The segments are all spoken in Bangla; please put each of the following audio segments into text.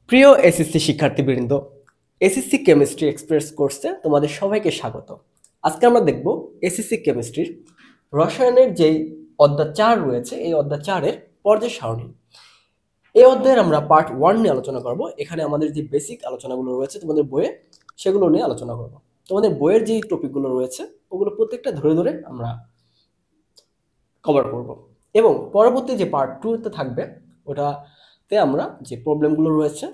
প্রিয় এসএসসি শিক্ষার্থীবৃন্দ, এসএসসি কেমিস্ট্রি এক্সপ্রেস কোর্সে তোমাদের সবাইকে স্বাগত। আজকে আমরা দেখব এসএসসি কেমিস্ট্রির রসায়নের যেই অধ্যায় 4 রয়েছে, এই অধ্যায় 4-এর পর্যায় সারণী। এই অধ্যায়ের আমরা পার্ট 1 নিয়ে আলোচনা করব। এখানে আমাদের যে বেসিক আলোচনাগুলো রয়েছে তোমাদের বইয়ে, সেগুলো নিয়ে আলোচনা করব। তোমাদের বইয়ের যে টপিকগুলো রয়েছে ওগুলো প্রত্যেকটা ধরে ধরে আমরা কভার করব, এবং পরবর্তী যে পার্ট 2-তে থাকবে ওটাতে আমরা যে প্রবলেমগুলো রয়েছে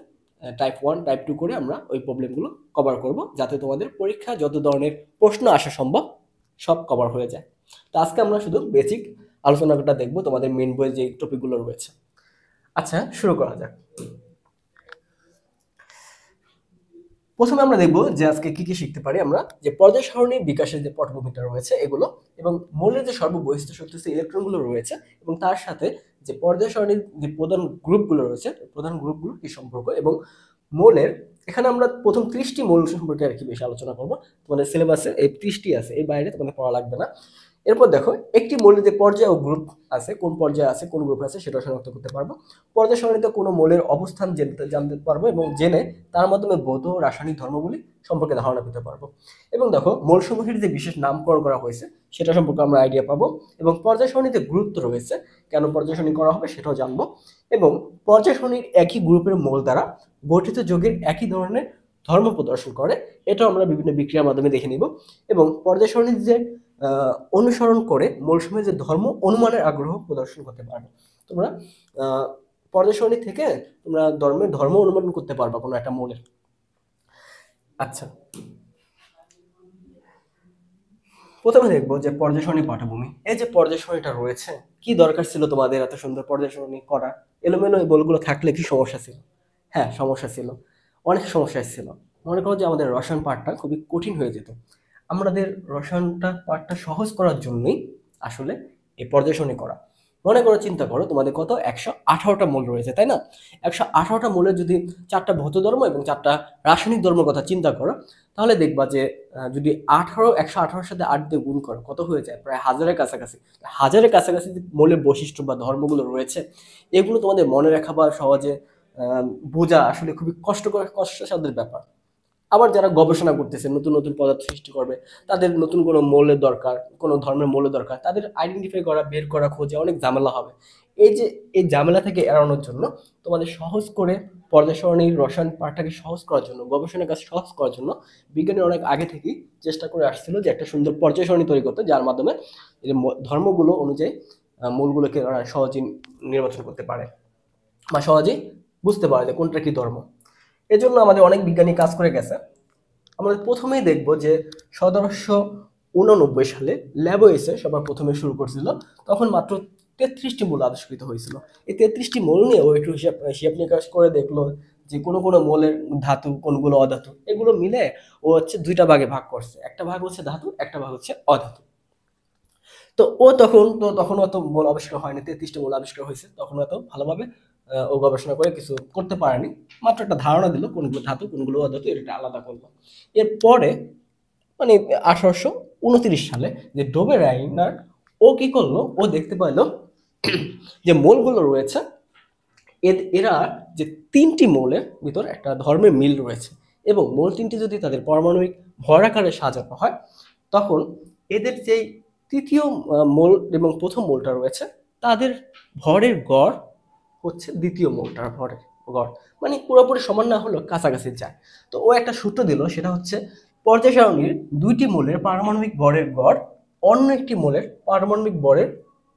টাইপ 1 টাইপ 2 করে আমরা ওই প্রবলেমগুলো কভার করব, যাতে তোমাদের পরীক্ষা যত ধরনের প্রশ্ন আসা সম্ভব সব কভার হয়ে যায়। তো আজকে আমরা শুধু বেসিক আলোচনাটা দেখব তোমাদের মেন বইয়ের যে টপিকগুলো রয়েছে। আচ্ছা, শুরু করা যাক। প্রথমে আমরা দেখব যে আজকে কি কি শিখতে পারি আমরা, যে পর্যায় সারণী বিকাশের যে পটভূমিটা রয়েছে এগুলো, এবং মৌলের যে সর্ববহিষ্ঠ শক্তিস্থ ইলেকট্রনগুলো রয়েছে, এবং তার সাথে যে পর্যায় সারণীর যে প্রধান গ্রুপগুলো রয়েছে প্রধান গ্রুপগুলো কি সম্পর্ক, এবং মৌলের এখানে আমরা প্রথম 30টি মৌল সম্পর্কে আর কি বেশি আলোচনা করব। তোমাদের সিলেবাসে এই 30টি আছে, এর বাইরে তোমাদের পড়া লাগবে না। এরপর দেখো একটি মৌলের যে পর্যায় ও গ্রুপ আছে, কোন পর্যায়ে আছে কোন গ্রুপে আছে সেটা শনাক্ত করতে পারবো। পর্যায় সারণীতে কোনো মৌলের অবস্থান জানতে পারবো, এবং জেনে তার মাধ্যমে ভৌত ও রাসায়নিক ধর্মগুলি সম্পর্কে ধারণা পেতে পারবো। এবং দেখো মৌলসমূহের যে বিশেষ নামকরণ করা হয়েছে সেটা সম্পর্কে আমরা আইডিয়া পাবো, এবং পর্যায় সারণীতে গুরুত্ব রয়েছে, কেন পর্যায় সারণী করা হবে সেটাও জানবো। এবং পর্যায় সারণীর একই গ্রুপের মৌল দ্বারা গঠিত যৌগের একই ধরনের ধর্ম প্রদর্শন করে, এটাও আমরা বিভিন্ন বিক্রিয়ার মাধ্যমে দেখে নিব। এবং পর্যায় সারণীর যে অনুসরণ করে মৌলসমূহের যে ধর্ম অনুমানের আগ্রহ প্রদর্শন করতে পারবে। তোমরা পর্যায় সারণী থেকে তোমরা ধর্ম অনুমান করতে পারবা কোনো একটা মৌলের। আচ্ছা, প্রথমে দেখবো যে পর্যায় সারণী পটভূমি। এই যে পর্যায় সারণীটা রয়েছে, কি দরকার ছিল তোমাদের এত সুন্দর পর্যায় সারণী করা? এলোমেলো এই বলগুলো থাকলে কি সমস্যা ছিল? হ্যাঁ, সমস্যা ছিল, অনেক সমস্যা ছিল। মনে করো যে আমাদের রসায়ন পাঠটা খুবই কঠিন হয়ে যেত। আমাদের রসায়নটা পাঠটা সহজ করার জন্যই আসলে এই পর্যায় সারণী করা। মনে করো, চিন্তা করো তোমাদের কত 118টা মৌল রয়েছে, তাই না? 118টা মৌলের যদি 4টা ভৌত ধর্ম এবং 4টা রাসায়নিক ধর্মের কথা চিন্তা করো, তাহলে দেখবা যে যদি 118-র সাথে 8 দিয়ে গুণ করো, কত হয়ে যায়? প্রায় 1000-এর কাছাকাছি। 1000-এর কাছাকাছি মৌলের বৈশিষ্ট্য বা ধর্মগুলো রয়েছে, এগুলো তোমাদের মনে রাখা বা সহজে বোঝা আসলে খুবই কষ্টসাধ্যের ব্যাপার। আবার যারা গবেষণা করতেছে, নতুন নতুন পদার্থ সৃষ্টি করবে, তাদের নতুন কোনো মৌলের দরকার, কোনো ধর্মের মৌলের দরকার, তাদের আইডেন্টিফাই করা, বের করা, খোঁজে অনেক ঝামেলা হবে। এই ঝামেলা থেকে এড়ানোর জন্য তোমাদের সহজ করে পর্যায় সারণীর রসায়ন পাঠটাকে সহজ করার জন্য, গবেষণার কাজ সহজ করার জন্য বিজ্ঞানী অনেক আগে থেকেই চেষ্টা করে আসছিল যে একটা সুন্দর পর্যায় সারণী তৈরি করতে, যার মাধ্যমে এই ধর্মগুলো অনুযায়ী মৌলগুলোকে ওরা সহজেই নির্বাচন করতে পারে বা সহজেই বুঝতে পারে যে কোনটা কি ধর্ম। এজন্য আমাদের অনেক বিজ্ঞানী কাজ করে গেছে। আমরা প্রথমেই দেখব যে 1789 সালে ল্যাবোয়েসে সবার প্রথমে শুরু করছিল, তখন মাত্র 33টি মৌল আবিষ্কৃত হয়েছিল। এই 33টি মৌল নিয়ে ও একটু হিসাব নিকাশ করে দেখলো যে কোনো কোনো মৌলের ধাতু, কোনগুলো অধাতু, এগুলো মিলে ও হচ্ছে দুইটা ভাগে ভাগ করছে। একটা ভাগ হচ্ছে ধাতু, একটা ভাগ হচ্ছে অধাতু। তো ও তখন অত মৌল আবিষ্কার হয়নি, 33টা মৌল আবিষ্কার হয়েছে, তখন অত ভালোভাবে ও গবেষণা করে কিছু করতে পারেনি, মাত্র একটা ধারণা দিল কোনগুলো ধাতু কোনগুলো অধাতু, এটা আলাদা করলো। এরপরে মানে 1829 সালে যে ডোবে রাইনার ও কি করলো, ও দেখতে পাইলো যে মৌলগুলো রয়েছে এরা যে 3টি মৌলের ভিতর একটা ধর্মের মিল রয়েছে, এবং মৌল 3টি যদি তাদের পারমাণবিক ভর আকারে সাজানো হয়, তখন এদের যেই তৃতীয় মৌল এবং প্রথম মৌলটা রয়েছে তাদের ভরের গড় হচ্ছে দ্বিতীয় মৌলটার ভরের গড়, মানে পুরোপুরি সমান না হলেও কাছাকাছি যায়। তো ও একটা সূত্র দিল, সেটা হচ্ছে পর্যায় সারণীর 2টি মৌলের পারমাণবিক ভরের গড় অন্য একটি মৌলের পারমাণবিক ভরের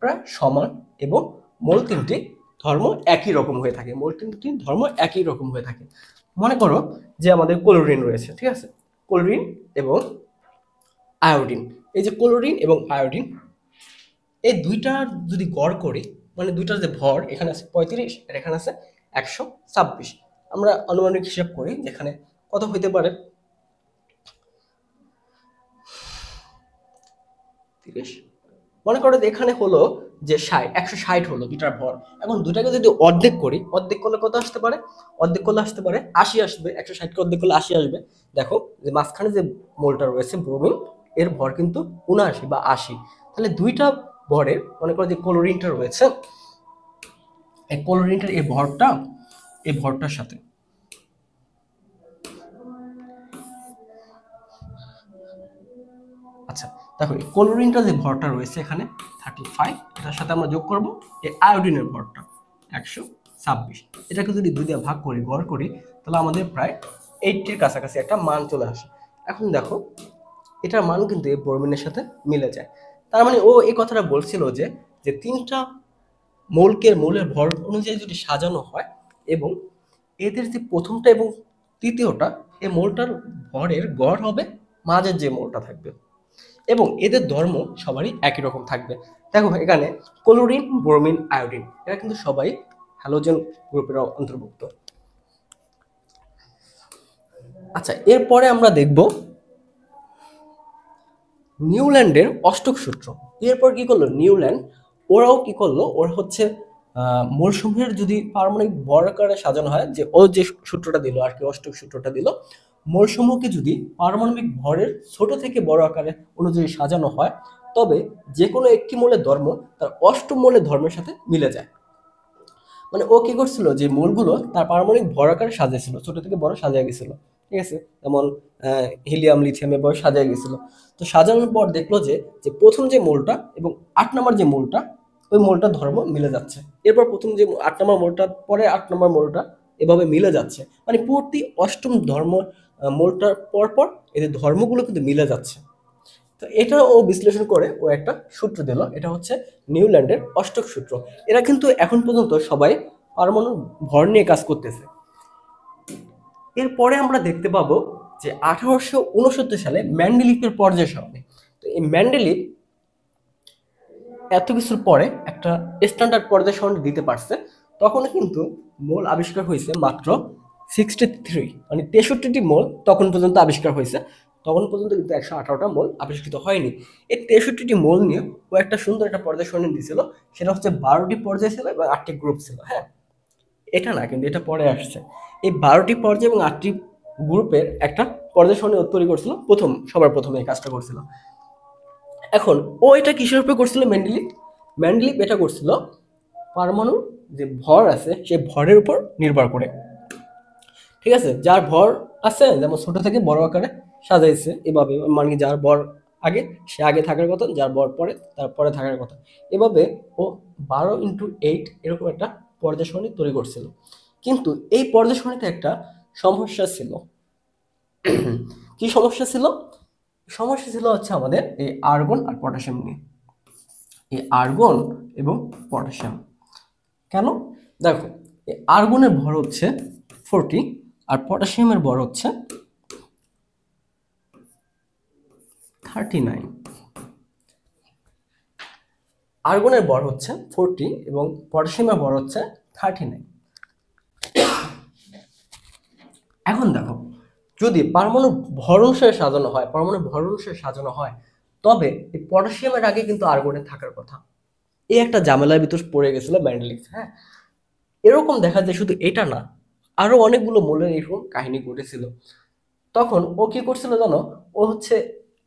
প্রায় সমান, এবং মৌল 3টি ধর্ম একই রকম হয়ে থাকে। মনে করো যে আমাদের ক্লোরিন রয়েছে, ঠিক আছে? ক্লোরিন এবং আয়োডিন, এই যে ক্লোরিন এবং আয়োডিন, এই দুইটার যদি গড় করি, মানে দুইটার যে ভর, এখানে আছে 35 আর এখানে আছে 126, আমরা আনুমানিক হিসাব করি যেখানে কত হইতে পারে, 30। মনে করো যে এখানে হলো যে 160 হলো দুইটার ভর। এখন দুটাকে যদি অর্ধেক করি, অর্ধেক করলে কত আসতে পারে? অর্ধেক করলে আসতে পারে 80 আসবে। 160কে অর্ধেক করলে 80 আসবে। দেখো যে মাঝখানে যে মোলটা রয়েছে ব্রোমিন, এর ভর কিন্তু 79 বা 80। তাহলে দুইটা ভরের, মনে করো যে ক্লোরিনটা রয়েছে, এই ক্লোরিনটার এই ভরটার সাথে দেখো এই ক্লোরিনটা যে ভরটা রয়েছে এখানে 35, এটার সাথে আমরা যোগ করব এই আয়োডিনের ভরটা 126। এটাকে যদি 2 দিয়ে ভাগ করি, গড় করি, তাহলে আমাদের প্রায় 80-র কাছাকাছি একটা মান চলে আসে। এখন দেখো এটার মান কিন্তু এই ব্রোমিনের সাথে মিলে যায়। তার মানে ও এই কথাটা বলছিল যে যে 3টা মৌলের ভর অনুযায়ী যদি সাজানো হয় এবং এদের যে প্রথমটা এবং তৃতীয়টা, এই মৌলটার ভরের গড় হবে মাঝের যে মৌলটা থাকবে এবং এদের ধর্ম সবারই একই রকম থাকবে। দেখো এখানে ক্লোরিন, ব্রোমিন, আয়োডিন এরা কিন্তু সবাই হ্যালোজেন গ্রুপের অন্তর্ভুক্ত। আচ্ছা, এরপরে আমরা দেখব নিউল্যান্ডের অষ্টক সূত্র। এরপর কি করলো নিউল্যান্ড, ওরাও কি করলো, ওরা হচ্ছে মৌলসমূহের যদি পারমাণবিক ভর আকারে সাজানো হয়, যে ও যে সূত্রটা দিল আর কি, অষ্টক সূত্রটা দিল, মৌলসমূহকে যদি পারমাণবিক ভরের ছোট থেকে বড় আকারে অনুযায়ী সাজানো হয়, তবে যে কোনো একটি মৌলের ধর্ম তার অষ্টম মৌলের ধর্মের সাথে মিলে যায়। মানে ও কি করছিল, যে মৌলগুলো তার পারমাণবিক ভর আকারে সাজিয়েছিল, ছোট থেকে বড় সাজিয়ে গেছিল, ঠিক আছে, যেমন হিলিয়াম, লিথিয়াম এবার সাজিয়ে গেছিল। তো সাজানোর পর দেখলো যে যে প্রথম যে মৌলটা এবং 8 নম্বর যে মৌলটা, ওই মৌলটার ধর্ম মিলে যাচ্ছে। এরপর প্রথম যে 8 নম্বর মৌলটা, পরে 8 নম্বর মৌলটা, এভাবে মিলে যাচ্ছে। মানে প্রতি অষ্টম ধর্ম মৌলটার পর পর এদের ধর্মগুলো কিন্তু মিলে যাচ্ছে। তো এটা ও বিশ্লেষণ করে ও একটা সূত্র দিল, এটা হচ্ছে নিউল্যান্ডের অষ্টক সূত্র। এরা কিন্তু এখন পর্যন্ত সবাই পারমাণু ভর নিয়ে কাজ করতেছে। এরপরে আমরা দেখতে পাবো যে 1869 সালে মেন্ডেলিফের পর্যায় সারণী। তো এই মেন্ডেলিফ এত কিছুর পরে একটা স্ট্যান্ডার্ড পর্যায় সারণী দিতে পারছে। তখন কিন্তু মৌল আবিষ্কার হয়েছে মাত্র 63, মানে 63টি মৌল তখন পর্যন্ত আবিষ্কার হয়েছে। তখন পর্যন্ত কিন্তু 118টা মৌল আবিষ্কৃত হয়নি। এই 63টি মৌল নিয়ে ও একটা সুন্দর একটা পর্যায় সারণী দিয়েছিল। সেটা হচ্ছে 12টি পর্যায় ছিল এবং 8টি গ্রুপ ছিল। হ্যাঁ, এটা না, কিন্তু এটা পরে আসছে। এই 12টি পর্যায় এবং 8টি গ্রুপের একটা পর্যায় সারণী তৈরি করছিল, সবার প্রথমে এই কাজটা করছিল। এখন ও এটা কিসের উপরে করছিল, মেন্ডেলিফ এটা করছিল পারমাণুর যে ভর আছে সেই ভরের উপর নির্ভর করে, ঠিক আছে। যার ভর আছে, যেমন ছোট থেকে বড় আকারে সাজাইছে এভাবে, মানে যার ভর আগে সে আগে থাকার কথা, যার ভর পরে তার পরে থাকার কথা। এভাবে ও 12x8 এরকম একটা পর্যায় সারণী তৈরি করছিল। কিন্তু এই পর্যায় সারণীতে একটা সমস্যা ছিল। কি সমস্যা ছিল? সমস্যা ছিল হচ্ছে আমাদের এই আর্গন আর পটাশিয়াম নিয়ে। এই আর্গন এবং পটাশিয়াম কেন? দেখো, এই আর্গনের ভর হচ্ছে 40 আর পটাশিয়ামের ভর হচ্ছে 39। আর্গনের ভর হচ্ছে 40 এবং পটাশিয়ামের ভর হচ্ছে 39। এখন দেখো, যদি পরমাণু ভর অনুসারে সাজানো হয়, তবে এই পটাশিয়ামের আগে কিন্তু আর্গনের থাকার কথা। এই একটা ঝামেলার ভিতর পড়ে গেছিল মেন্ডেলিফ। হ্যাঁ, এরকম দেখা যায় শুধু এটা না, আরো অনেকগুলো মৌলের এরকম কাহিনী ঘটেছিল। তখন ও কি করছিল জানো, ও হচ্ছে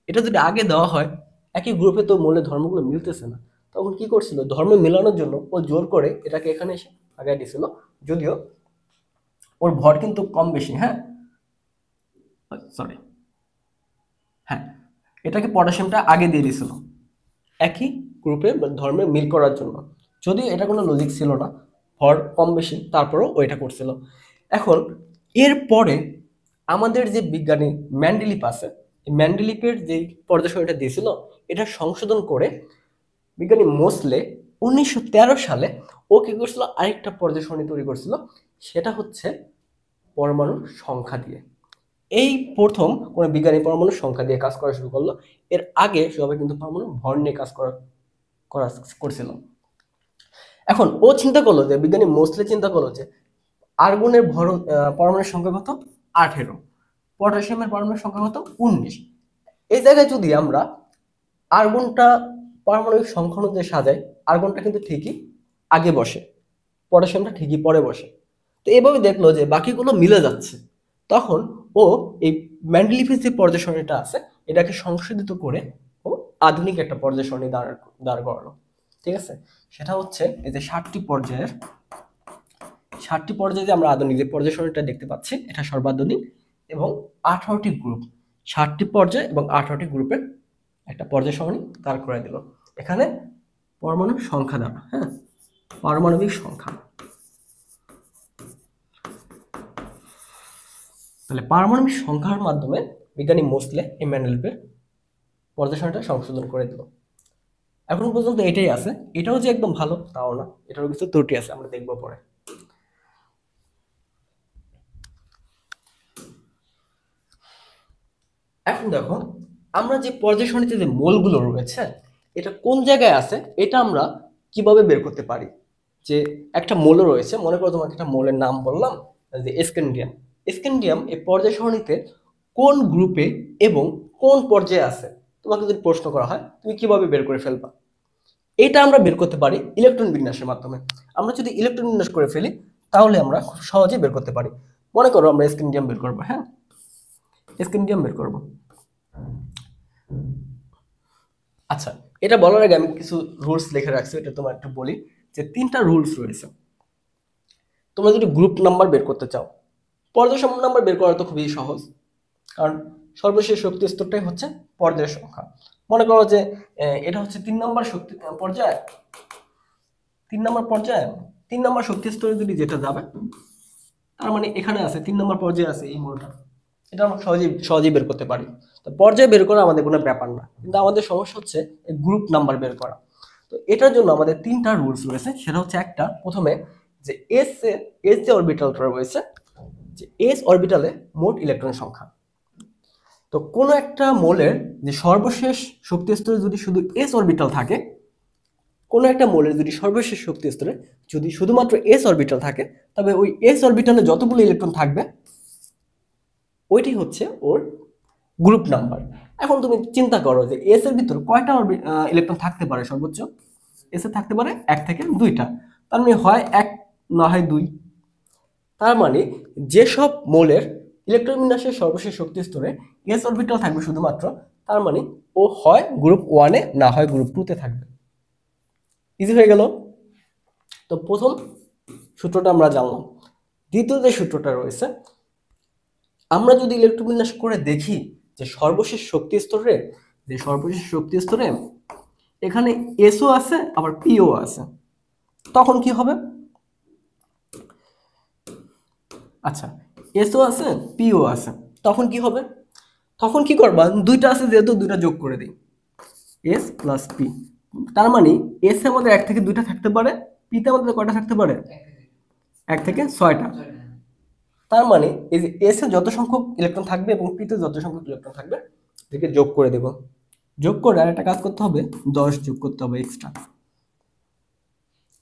এটা যদি আগে দেওয়া হয়, একই গ্রুপে তো মৌলের ধর্মগুলো মিলতেছে না, তখন কি করছিল, ধর্ম মেলানোর জন্য ও জোর করে এটাকে এখানে এসে আগায় দিছিল। যদিও ওর ভর কিন্তু কম বেশি, হ্যাঁ, সরি, হ্যাঁ, এটাকে পটাশিয়ামটা আগে দিয়ে দিছিল একই গ্রুপে ধর্মে মিল করার জন্য। যদিও এটা কোনো লজিক ছিল না, ভর কম বেশি, তারপরেও ওইটা করছিল। এখন এরপরে আমাদের যে বিজ্ঞানী মেন্ডেলিফ আছে, এই মেন্ডেলিফের যে পর্যায় সারণীটা দিয়েছিল, এটা সংশোধন করে বিজ্ঞানী মোসলে 1913 সালে ও কি করছিল, আরেকটা পর্যায় সারণী তৈরি করছিল। সেটা হচ্ছে পরমাণুর সংখ্যা দিয়ে। এই প্রথম কোন বিজ্ঞানী পরমাণুর সংখ্যা দিয়ে কাজ করা শুরু করলো। এর আগে সবাই কিন্তু পরমাণু ভর নিয়ে কাজ করছিল। এখন ও চিন্তা করলো, যে বিজ্ঞানী মোসলে চিন্তা করলো যে আর্গনের পরমাণুর সংখ্যা কত, 18, পটাশিয়ামের পরমাণুর সংখ্যা কত, 19। এই জায়গায় যদি আমরা আর্গনটা পারমাণবিক সংখ্যা অনুযায়ী সাজাই, আর্গনটা কিন্তু ঠিকই আগে বসে, পটাশিয়ামটা ঠিকই পরে বসে। তো এভাবে দেখলো যে বাকিগুলো মিলে যাচ্ছে। তখন ও এই মেন্ডেলিফের যে পর্যায় সারণীটা আছে, এটাকে সংশোধিত করে ও আধুনিক একটা পর্যায় সারণী দাঁড় করালো, ঠিক আছে। সেটা হচ্ছে এই যে 7টি পর্যায়ে যে আমরা আধুনিক যে পর্যায় সারণীটা দেখতে পাচ্ছি, এটা সর্বাধুনিক এবং 18টি গ্রুপ, 7টি পর্যায় এবং 18টি গ্রুপের একটা পর্যায় সারণী দাঁড় করে দিল এখানে পারমাণবিক সংখ্যা দ্বারা। হ্যাঁ, পারমাণবিক সংখ্যা। তাহলে পারমাণবিক সংখ্যার মাধ্যমে বিজ্ঞানী মোসলে এই মেন্ডেলিভের পর্যায় সারণীটা সংশোধন করে দিল। এখন পর্যন্ত এটাই আছে। এটাও যে একদম ভালো তাও না, এটারও কিছু ত্রুটি আছে, আমরা দেখবো পরে। এখন দেখো আমরা যে পর্যায় সারণীতে যে মোলগুলো রয়েছে এটা কোন জায়গায় আছে এটা আমরা কিভাবে বের করতে পারি। যে একটা মোল রয়েছে, মনে করো তোমাকে একটা মোলের নাম বললাম যে স্ক্যান্ডিয়াম। স্ক্যান্ডিয়াম এই পর্যায় সারণীতে কোন গ্রুপে এবং কোন পর্যায়ে আছে তোমাকে যদি প্রশ্ন করা হয় তুমি কিভাবে বের করে ফেলবা। এটা আমরা বের করতে পারি ইলেকট্রন বিন্যাসের মাধ্যমে। আমরা যদি ইলেকট্রন বিন্যাস করে ফেলি তাহলে আমরা খুব সহজে বের করতে পারি। মনে করো আমরা স্ক্যান্ডিয়াম বের করবো। হ্যাঁ, স্ক্যান্ডিয়াম বের করবো। আচ্ছা, এটা বলার আগে আমি কিছু রুলস লিখে রাখছি, এটা তোমার একটু বলি যে 3টা রুলস রয়েছে। তোমরা যদি গ্রুপ নাম্বার বের করতে চাও, পর্যায় নাম্বার বের করা তো খুবই সহজ, কারণ সর্বশেষ শক্তি স্তরটাই হচ্ছে পর্যায়ের সংখ্যা। মনে করো যে এটা হচ্ছে 3 নম্বর শক্তি পর্যায়, 3 নম্বর পর্যায়, 3 নম্বর শক্তি স্তরে যদি যেটা যাবে তার মানে এখানে আছে 3 নম্বর পর্যায়ে আছে এই মোলটা। এটা আমরা সহজেই বের করতে পারি। তো পর্যায় বের করা আমাদের কোনো ব্যাপার না, কিন্তু আমাদের সমস্যা হচ্ছে গ্রুপ নাম্বার বের করা। তো এটার জন্য আমাদের 3টা রুলস রয়েছে। সেটা হচ্ছে একটা, প্রথমে যে এস যে অরবিটালটা রয়েছে, যে এস অরবিটালে মোট ইলেকট্রন সংখ্যা। তো কোনো একটা মোলের যে সর্বশেষ শক্তি স্তরে যদি শুধু এস অরবিটাল থাকে, কোনো একটা মোলের যদি সর্বশেষ শক্তি স্তরে যদি শুধুমাত্র এস অরবিটাল থাকে, তবে ওই এস অরবিটালে যতগুলো ইলেকট্রন থাকবে ওইটি হচ্ছে ওর গ্রুপ নাম্বার। এখন তুমি চিন্তা করো যে এস এর ভিতর কয়টা ইলেকট্রন থাকতে পারে, সর্বোচ্চ এস এ থাকতে পারে 1 থেকে 2টা। তার মানে হয় 1 না হয় 2। তার মানে যেসব মোলের ইলেকট্রন বিন্যাসের সর্বশেষ শক্তি স্তরে এস অরবিটাল থাকবে শুধুমাত্র, তার মানে ও হয় গ্রুপ 1-এ না হয় গ্রুপ 2-তে থাকবে। ইজি হয়ে গেল। তো প্রথম সূত্রটা আমরা জানলাম। দ্বিতীয় যে সূত্রটা রয়েছে, আমরা যদি ইলেকট্রন বিন্যাস করে দেখি যে সর্বশেষ শক্তি স্তরে এখানে এসও আছে আবার পিও আছে, তখন কি হবে? আচ্ছা, এসও আছে পিও আছে, তখন কি হবে? তখন কি করবা, 2টা আছে যেহেতু 2টা যোগ করে দিই, এস প্লাস পি। তার মানে এস এর মধ্যে 1 থেকে 2টা থাকতে পারে, পি তে আমাদের কয়টা থাকতে পারে? 1 থেকে 6টা। তার মানে এই যে এস এ যত সংখ্যক ইলেকট্রন থাকবে এবং পি তে যত সংখ্যক ইলেকট্রন থাকবে এদেরকে যোগ করে দেব। যোগ করে আর একটা কাজ করতে হবে, 10 যোগ করতে হবে এক্সট্রা।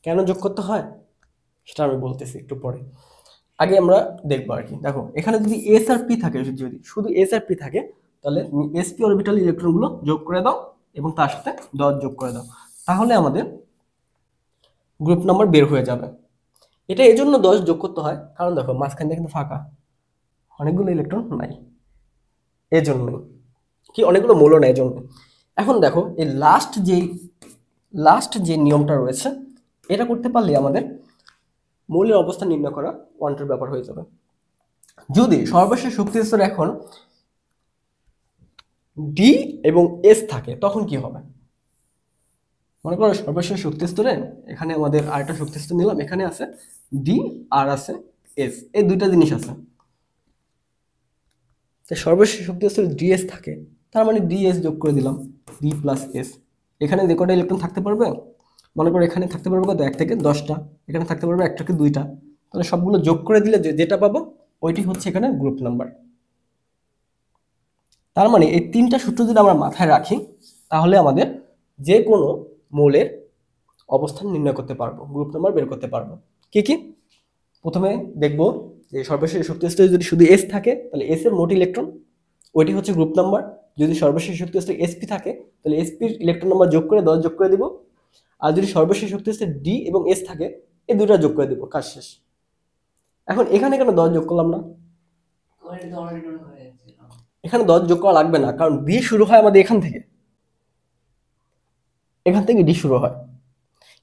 কেন যোগ করতে হয় সেটা আমি বলতেছি একটু পরে। আগে আমরা দেখবো আর কি। দেখো এখানে যদি এস আর পি থাকে, যদি শুধু এস আর পি থাকে, তাহলে এসপি অরবিটাল ইলেকট্রনগুলো যোগ করে দাও এবং তার সাথে 10 যোগ করে দাও, তাহলে আমাদের গ্রুপ নাম্বার বের হয়ে যাবে। এটা এজন্য 10 যোগ করতে হয়, কারণ দেখো মাঝখানে কিন্তু ফাঁকা, অনেকগুলো ইলেকট্রন নাই, এজন্যই কি অনেকগুলো মৌল নাই এজন্য। এখন দেখো এই লাস্ট যে নিয়মটা রয়েছে, এটা করতে পারলে আমাদের মৌলের অবস্থান নির্ণয় করা ওয়ান্টের ব্যাপার হয়ে যাবে। যদি সর্বশেষ শক্তি স্তর এখন ডি এবং এস থাকে, তখন কি হবে? মনে করো সর্বশেষ শক্তি স্তরে এখানে আমাদের আরেকটা শক্তি স্তর নিলাম, এখানে আছে ডি আর আছে এস, এই 2টা জিনিস আছে। সর্বশেষ শক্তি স্তরে ডিএস থাকে, তার মানে ডিএস যোগ করে দিলাম, ডি প্লাস এস। এখানে যে কটা ইলেকট্রন থাকতে পারবে, মনে করো এখানে থাকতে পারবে কত, 1 থেকে 10টা, এখানে থাকতে পারবে 1 থেকে 2টা, তাহলে সবগুলো যোগ করে দিলে যেটা পাবো ওইটি হচ্ছে এখানে গ্রুপ নাম্বার। তার মানে এই 3টা সূত্র যদি আমরা মাথায় রাখি, তাহলে আমাদের যে কোনো মৌলের অবস্থান নির্ণয় করতে পারবো, গ্রুপ নাম্বার বের করতে পারবো। কি কি? প্রথমে দেখবো যে সর্বশেষ শক্তি স্তরে যদি শুধু এস থাকে, তাহলে এস এর মোট ইলেকট্রন ওইটি হচ্ছে গ্রুপ নাম্বার। যদি সর্বশেষ শক্তি স্তরে এসপি থাকে, তাহলে এসপির ইলেকট্রন নাম্বার যোগ করে 10 যোগ করে দিব। আর যদি সর্বশেষ শক্তি স্তরে ডি এবং এস থাকে, এই 2টা যোগ করে দিব, কাজ শেষ। এখন এখানে কেন 10 যোগ করলাম না? এখানে 10 যোগ করা লাগবে না, কারণ ডি শুরু হয় আমাদের এখান থেকে ডি শুরু হয়।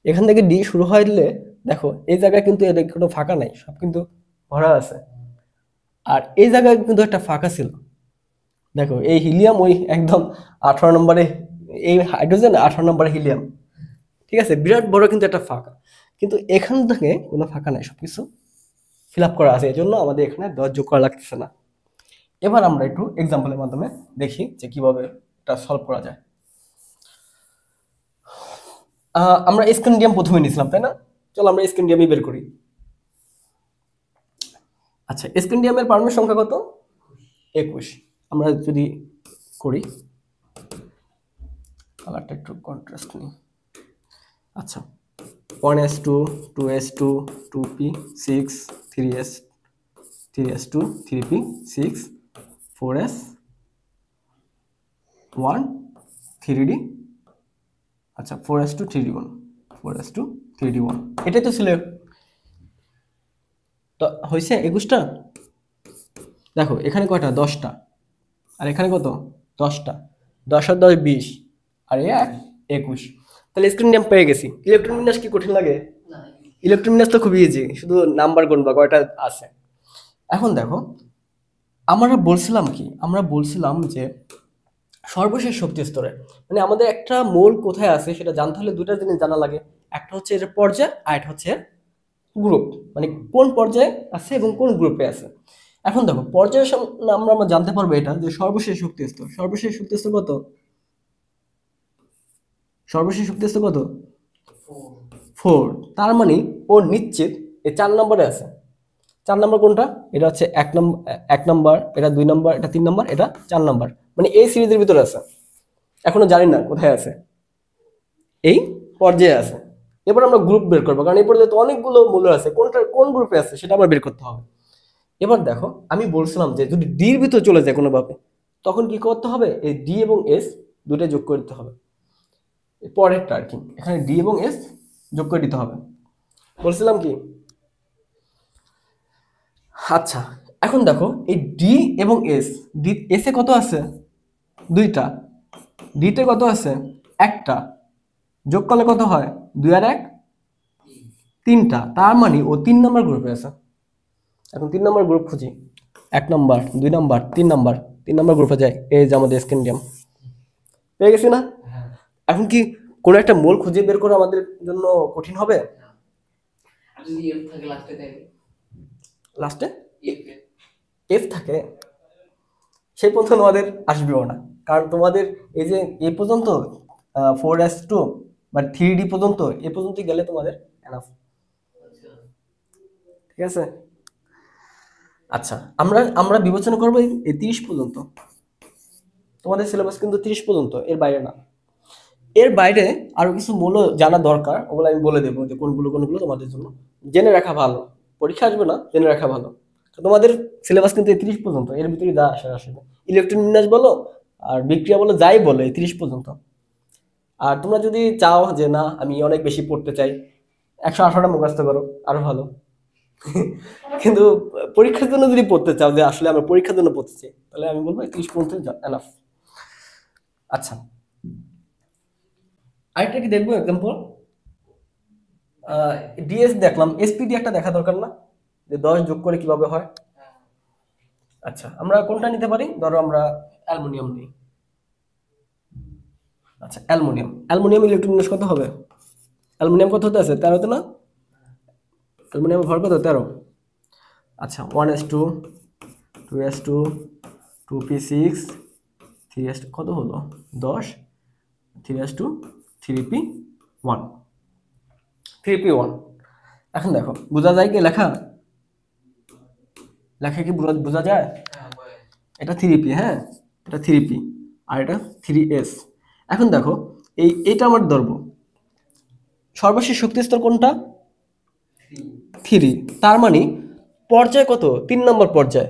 এখান থেকে ডি শুরু হলে দেখো এই জায়গায় কিন্তু এর কোনো ফাঁকা নাই, সব কিন্তু ভরা আছে। আর এই জায়গায় কিন্তু একটা ফাঁকা ছিল, দেখো এই হিলিয়াম ওই একদম 18 নম্বরে এই হাইড্রোজেন, 18 নম্বরে হিলিয়াম। ঠিক আছে, বিরাট বড় কিন্তু একটা ফাঁকা, কিন্তু এখান থেকে কোনো ফাঁকা নাই, সবকিছু ফিল আপ করা আছে, এই জন্য আমাদের এখানে 10 যোগ করা লাগতেছে না। এবার আমরা একটু এক্সাম্পলের মাধ্যমে দেখি যে কিভাবে এটা সলভ করা যায়। আমরা স্ক্যান্ডিয়াম প্রথমে নিয়েছিলাম, তাই না? চলো আমরা স্ক্যান্ডিয়ামই বের করি। আচ্ছা, স্ক্যান্ডিয়ামের পারমাণবিক সংখ্যা কত? 21। আমরা যদি করি, কালারটা একটু কন্ট্রাস্ট নিই। আচ্ছা, 1s2 2s2 2p6 3s 3s2 3p 6 4s 1 3d, আচ্ছা 4s2 3d1 4s2 3d1, এটাই তো ছিল। তো হয়েছে 21টা। দেখো এখানে কয়টা? 10টা, আর এখানে কত? 10টা। 10 আর 10 20, আর এ 21। তাহলে স্ক্যান্ডিয়াম পেয়ে গেছি। ইলেকট্রন বিন্যাস কি কঠিন লাগে? ইলেকট্রন বিন্যাস তো খুবই ইজি, শুধু নাম্বার গুনবা কয়টা আছে। এখন দেখো, আমরা বলছিলাম কি, আমরা বলছিলাম যে সর্বশেষ শক্তি স্তরে, মানে আমাদের একটা মোল কোথায় আছে সেটা জানতে হলে দুটা জিনিস জানা লাগে। একটা হচ্ছে এর পর্যায়, আর একটা হচ্ছে গ্রুপ, মানে কোন পর্যায়ে আছে এবং কোন গ্রুপে আছে। এখন দেখো পর্যায়ের আমরা জানতে পারবো এটা যে সর্বশেষ শক্তি স্তর, সর্বশেষ শক্তি স্তর কত? সর্বশেষ শক্তি স্তর কত? 4। তার মানে ও নিশ্চিত এই 4 নম্বরে আছে। 4 নম্বর কোনটা? এটা হচ্ছে 1 নম্বর, এটা 2 নম্বর, এটা 3 নম্বর, এটা 4 নম্বর, মানে এই সিরিজের ভিতরে আছে। এখনো জানি না কোথায় আছে, এই পর্যায়ে আছে। এবার আমরা গ্রুপ বের করবো, কারণ এই পর্যায়ে তো অনেকগুলো মূল্য আছে, কোনটা কোন গ্রুপে আছে সেটা আমরা বের করতে হবে। এবার দেখো, আমি বলছিলাম যে যদি ডির ভিতরে চলে যায় কোনোভাবে, তখন কি করতে হবে? এই ডি এবং এস দুটো যোগ করে দিতে হবে। পরেরটা আর কি, এখানে ডি এবং এস যোগ করে দিতে হবে, বলছিলাম কি? আচ্ছা, এখন দেখো এই ডি এবং এস, ডি এসে কত আছে? 2টা, ডিতে কত আছে? 1টা, যোগ করলে কত হয়? 2 আর 1 3টা, তার মানে ও 3 নম্বর গ্রুপে আছে। এখন 3 নম্বর গ্রুপ খুঁজি, 1 নম্বর 2 নম্বর 3 নম্বর, 3 নম্বর গ্রুপে যাই, এই যে আমাদের স্ক্যান্ডিয়াম পেয়ে গেছি না? এখন কি কোনো একটা মোল খুঁজে বের করা আমাদের জন্য কঠিন হবে? লাস্টে এফ থাকে, সেই পর্যন্ত তোমাদের আসবেও না, কারণ তোমাদের এই যে এই পর্যন্ত 4s2 বা 3d পর্যন্ত, এই পর্যন্ত গেলে তোমাদের এনাফ। ঠিক আছে, আচ্ছা আমরা আমরা বিবেচনা করবো এই 30 পর্যন্ত। তোমাদের সিলেবাস কিন্তু 30 পর্যন্ত, এর বাইরে না। এর বাইরে আরো কিছু মূল্য জানা দরকার, ওগুলো আমি বলে দেবো যে কোনগুলো কোনগুলো তোমাদের জন্য জেনে রাখা ভালো, পরীক্ষা আসবে না, জেনে রাখা ভালো। তো তোমাদের সিলেবাস কিন্তু 30 পর্যন্ত, এর ভিতরে যা আসে আসবে, ইলেকট্রন বিন্যাস বলো আর বিক্রিয়া বলো, যাই বলো, এই 30 পর্যন্ত। আর তোমরা যদি চাও যে না আমি অনেক বেশি পড়তে চাই, 118টা মুখস্থ করো, আরো ভালো। কিন্তু পরীক্ষার জন্য যদি পড়তে চাও যে আসলে আমরা পরীক্ষার জন্য পড়তে চাই, তাহলে আমি বলবো 30 পর্যন্ত এনাফ। আচ্ছা, আরেকটা কি দেখবো এক্সাম্পল? ডিএস দেখলাম, এসপিডি একটা দেখা দরকার না, যে 10 যোগ করে কিভাবে হয়। আচ্ছা, আমরা কোনটা নিতে পারি? ধরো আমরা অ্যালুমিনিয়াম নিই। আচ্ছা, অ্যালুমিনিয়াম ইলেকট্রন বিন্যাস কত হবে? অ্যালুমিনিয়াম কত হতে আছে? 13 তে না? অ্যালুমিনিয়ামের ভর কত? 13। আচ্ছা, 1s2 2s2 2p6 3s কত হলো? 10 3s2 3p1 3p1। এখন দেখো বোঝা যায় কি লেখা? লেখা কি বোঝা যায়? এটা 3p, হ্যাঁ এটা 3p, আর এটা 3s। এখন দেখো এটা আমার ধরবো সর্বশেষ শক্তি স্তর কোনটা? 3। তার মানে পর্যায় কত? 3 নম্বর পর্যায়,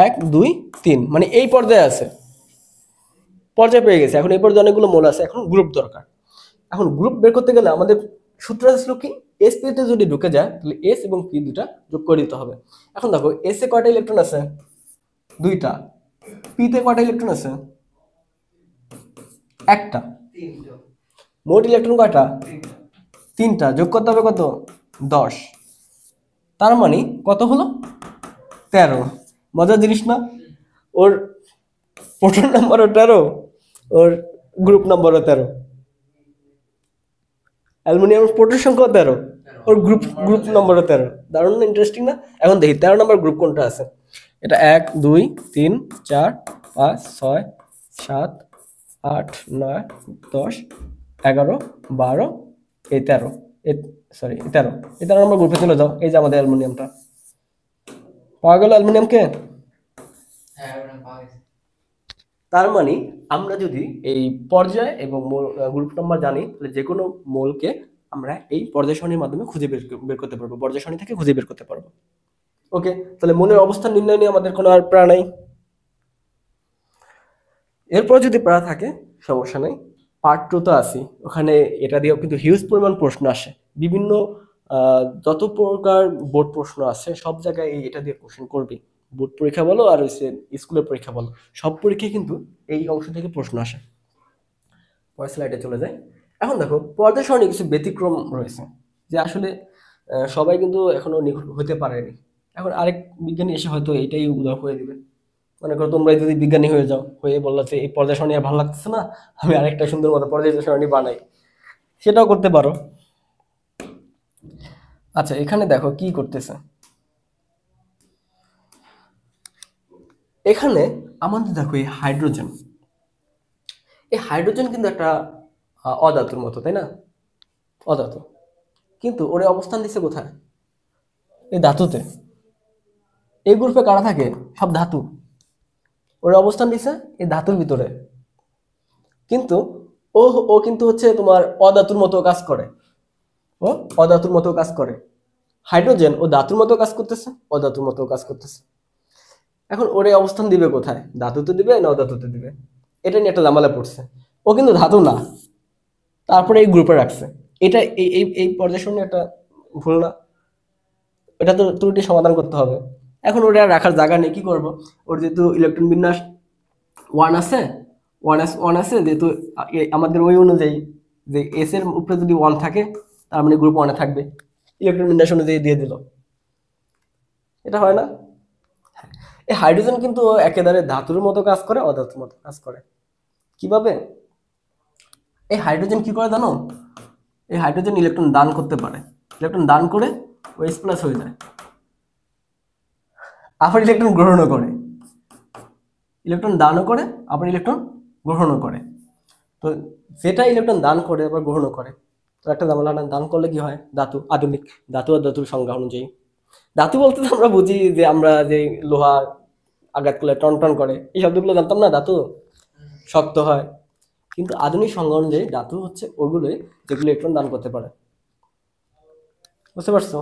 1 2 3, মানে এই পর্যায়ে আছে, পর্যায় পেয়ে গেছে। এখন এই পর্যায়ে অনেকগুলো মোল আছে, এখন গ্রুপ দরকার। এখন গ্রুপ বের করতে গেলে আমাদের সূত্র ছিল কি, এস পি তে যদি ঢুকে যায় তাহলে এস এবং পি দুটা যোগ করে দিতে হবে। এখন দেখো এস এ কয়টা ইলেকট্রন আছে? 2টা। পি তে কয়টা ইলেকট্রন আছে? 1টা। মোট ইলেকট্রন কয়টা? 3টা। যোগ করতে হবে কত? 10। তার মানে কত হলো? 13। মজার জিনিস না? ওর প্রোটন নাম্বারও 13, ওর গ্রুপ নম্বরও 13, অ্যালুমিনিয়াম প্রোটনের সংখ্যা 13, ওর গ্রুপ গ্রুপ নম্বরও 13। দারুণ ইন্টারেস্টিং না? এখন দেখি 13 নম্বর গ্রুপ কোনটা আছে। এটা 1 2 3 4 5 6 7 8 9 10 11 12 এই 13, সরি 13, এই 13 নম্বর গ্রুপে চলে যাও। এই যে আমাদের অ্যালুমিনিয়ামটা পাওয়া গেল, অ্যালুমিনিয়ামকে। তার মানে আমরা যদি এই পর্যায় এবং গ্রুপ নাম্বার জানি, তাহলে যে কোনো মোলকে আমরা এই পর্যায় সারণীর মাধ্যমে খুঁজে বের করতে পারবো, পর্যায় সারণী থেকে খুঁজে বের করতে পারবো। ওকে, তাহলে মোলের অবস্থান নির্ণয় নিয়ে আমাদের কোনো আর প্রাণ নাই। এরপর যদি প্রাণ থাকে সমস্যা নেই, পার্ট 2 তো আসি, ওখানে এটা দিয়েও কিন্তু হিউজ পরিমাণ প্রশ্ন আসে। বিভিন্ন যত প্রকার বোর্ড প্রশ্ন আছে সব জায়গায় এটা দিয়ে কোশ্চেন করবে। বোর্ড পরীক্ষা বলো আর স্কুলের পরীক্ষা বলো, সব পরীক্ষায় কিন্তু এই অংশ থেকে প্রশ্ন আসে। পরের স্লাইডে চলে যায়। এখন দেখো পর্যায় সারণী কিছু ব্যতিক্রম রয়েছে, যে আসলে সবাই কিন্তু এখনো নিখুঁত হতে পারেনি। এখন আরেক বিজ্ঞানী এসে হয়তো এটাই উদাহরণ করে দিবে। মনে করো তোমরা যদি বিজ্ঞানী হয়ে যাও, হয়ে বললো যে এই পর্যায় সারণী আর ভালো লাগতেছে না, আমি আরেকটা সুন্দর মতো পর্যায় সারণী বানাই, সেটাও করতে পারো। আচ্ছা, এখানে দেখো কি করতেছে। এখানে আমাদের দেখো এই হাইড্রোজেন কিন্তু একটা অধাতুর মতো, তাই না? অধাতু, কিন্তু ওর অবস্থান দিচ্ছে কোথায়? এই ধাতুতে। এই গ্রুপে কারা থাকে? সব ধাতু। ওর অবস্থান দিচ্ছে এই ধাতুর ভিতরে, কিন্তু ও ও কিন্তু হচ্ছে তোমার অধাতুর মতো কাজ করে। ও অধাতুর মতো কাজ করে। হাইড্রোজেন ও ধাতুর মতো কাজ করতেছে, অধাতুর মতো কাজ করতেছে। এখন ওর অবস্থান দিবে কোথায়? ধাতুতে দিবে না অধাতুতে দিবে? এটা নিয়ে একটা ঝামেলা পড়ছে। ও কিন্তু ধাতু না, তারপরে এই গ্রুপে রাখছে। এটা এই এই এই পর্যায় সারণী একটা ভুল না? এটা তো ত্রুটি সমাধান করতে হবে। এখন ওটা রাখার জায়গা নেই, কি করব? ওর যেহেতু ইলেকট্রন বিন্যাস 1 আছে, 1 আছে, যেহেতু আমাদের ওই অনুযায়ী যে এস এর উপরে যদি 1 থাকে তার মানে গ্রুপ 1 এ থাকবে, ইলেকট্রন বিন্যাস অনুযায়ী দিয়ে দিল। এটা হয় না? এই হাইড্রোজেন কিন্তু একেবারে ধাতুর মতো কাজ করে, অধাতুর মতো কাজ করে। কিভাবে? এই হাইড্রোজেন কি করে জানো? এই হাইড্রোজেন ইলেকট্রন দান করতে পারে, ইলেকট্রন দান করে ওএইচ প্লাস হয়ে যায়, আবার ইলেকট্রন গ্রহণও করে। ইলেকট্রন দানও করে, আবার ইলেকট্রন গ্রহণও করে। তো যেটা ইলেকট্রন দান করে আবার গ্রহণও করে, তো একটা ঝামেলা না? দান করলে কি হয়? ধাতু, আধুনিক ধাতু আর ধাতুর সংজ্ঞা অনুযায়ী। ধাতু বলতে তো আমরা বুঝি যে আমরা যে লোহা আঘাত করলে টন টন করে, এই শব্দগুলো জানতাম না, ধাতু শক্ত হয়। কিন্তু আধুনিক সংজ্ঞা অনুযায়ী ধাতু হচ্ছে ওইগুলোই যেগুলো ইলেকট্রন দান করতে পারে। বুঝতে পারছো?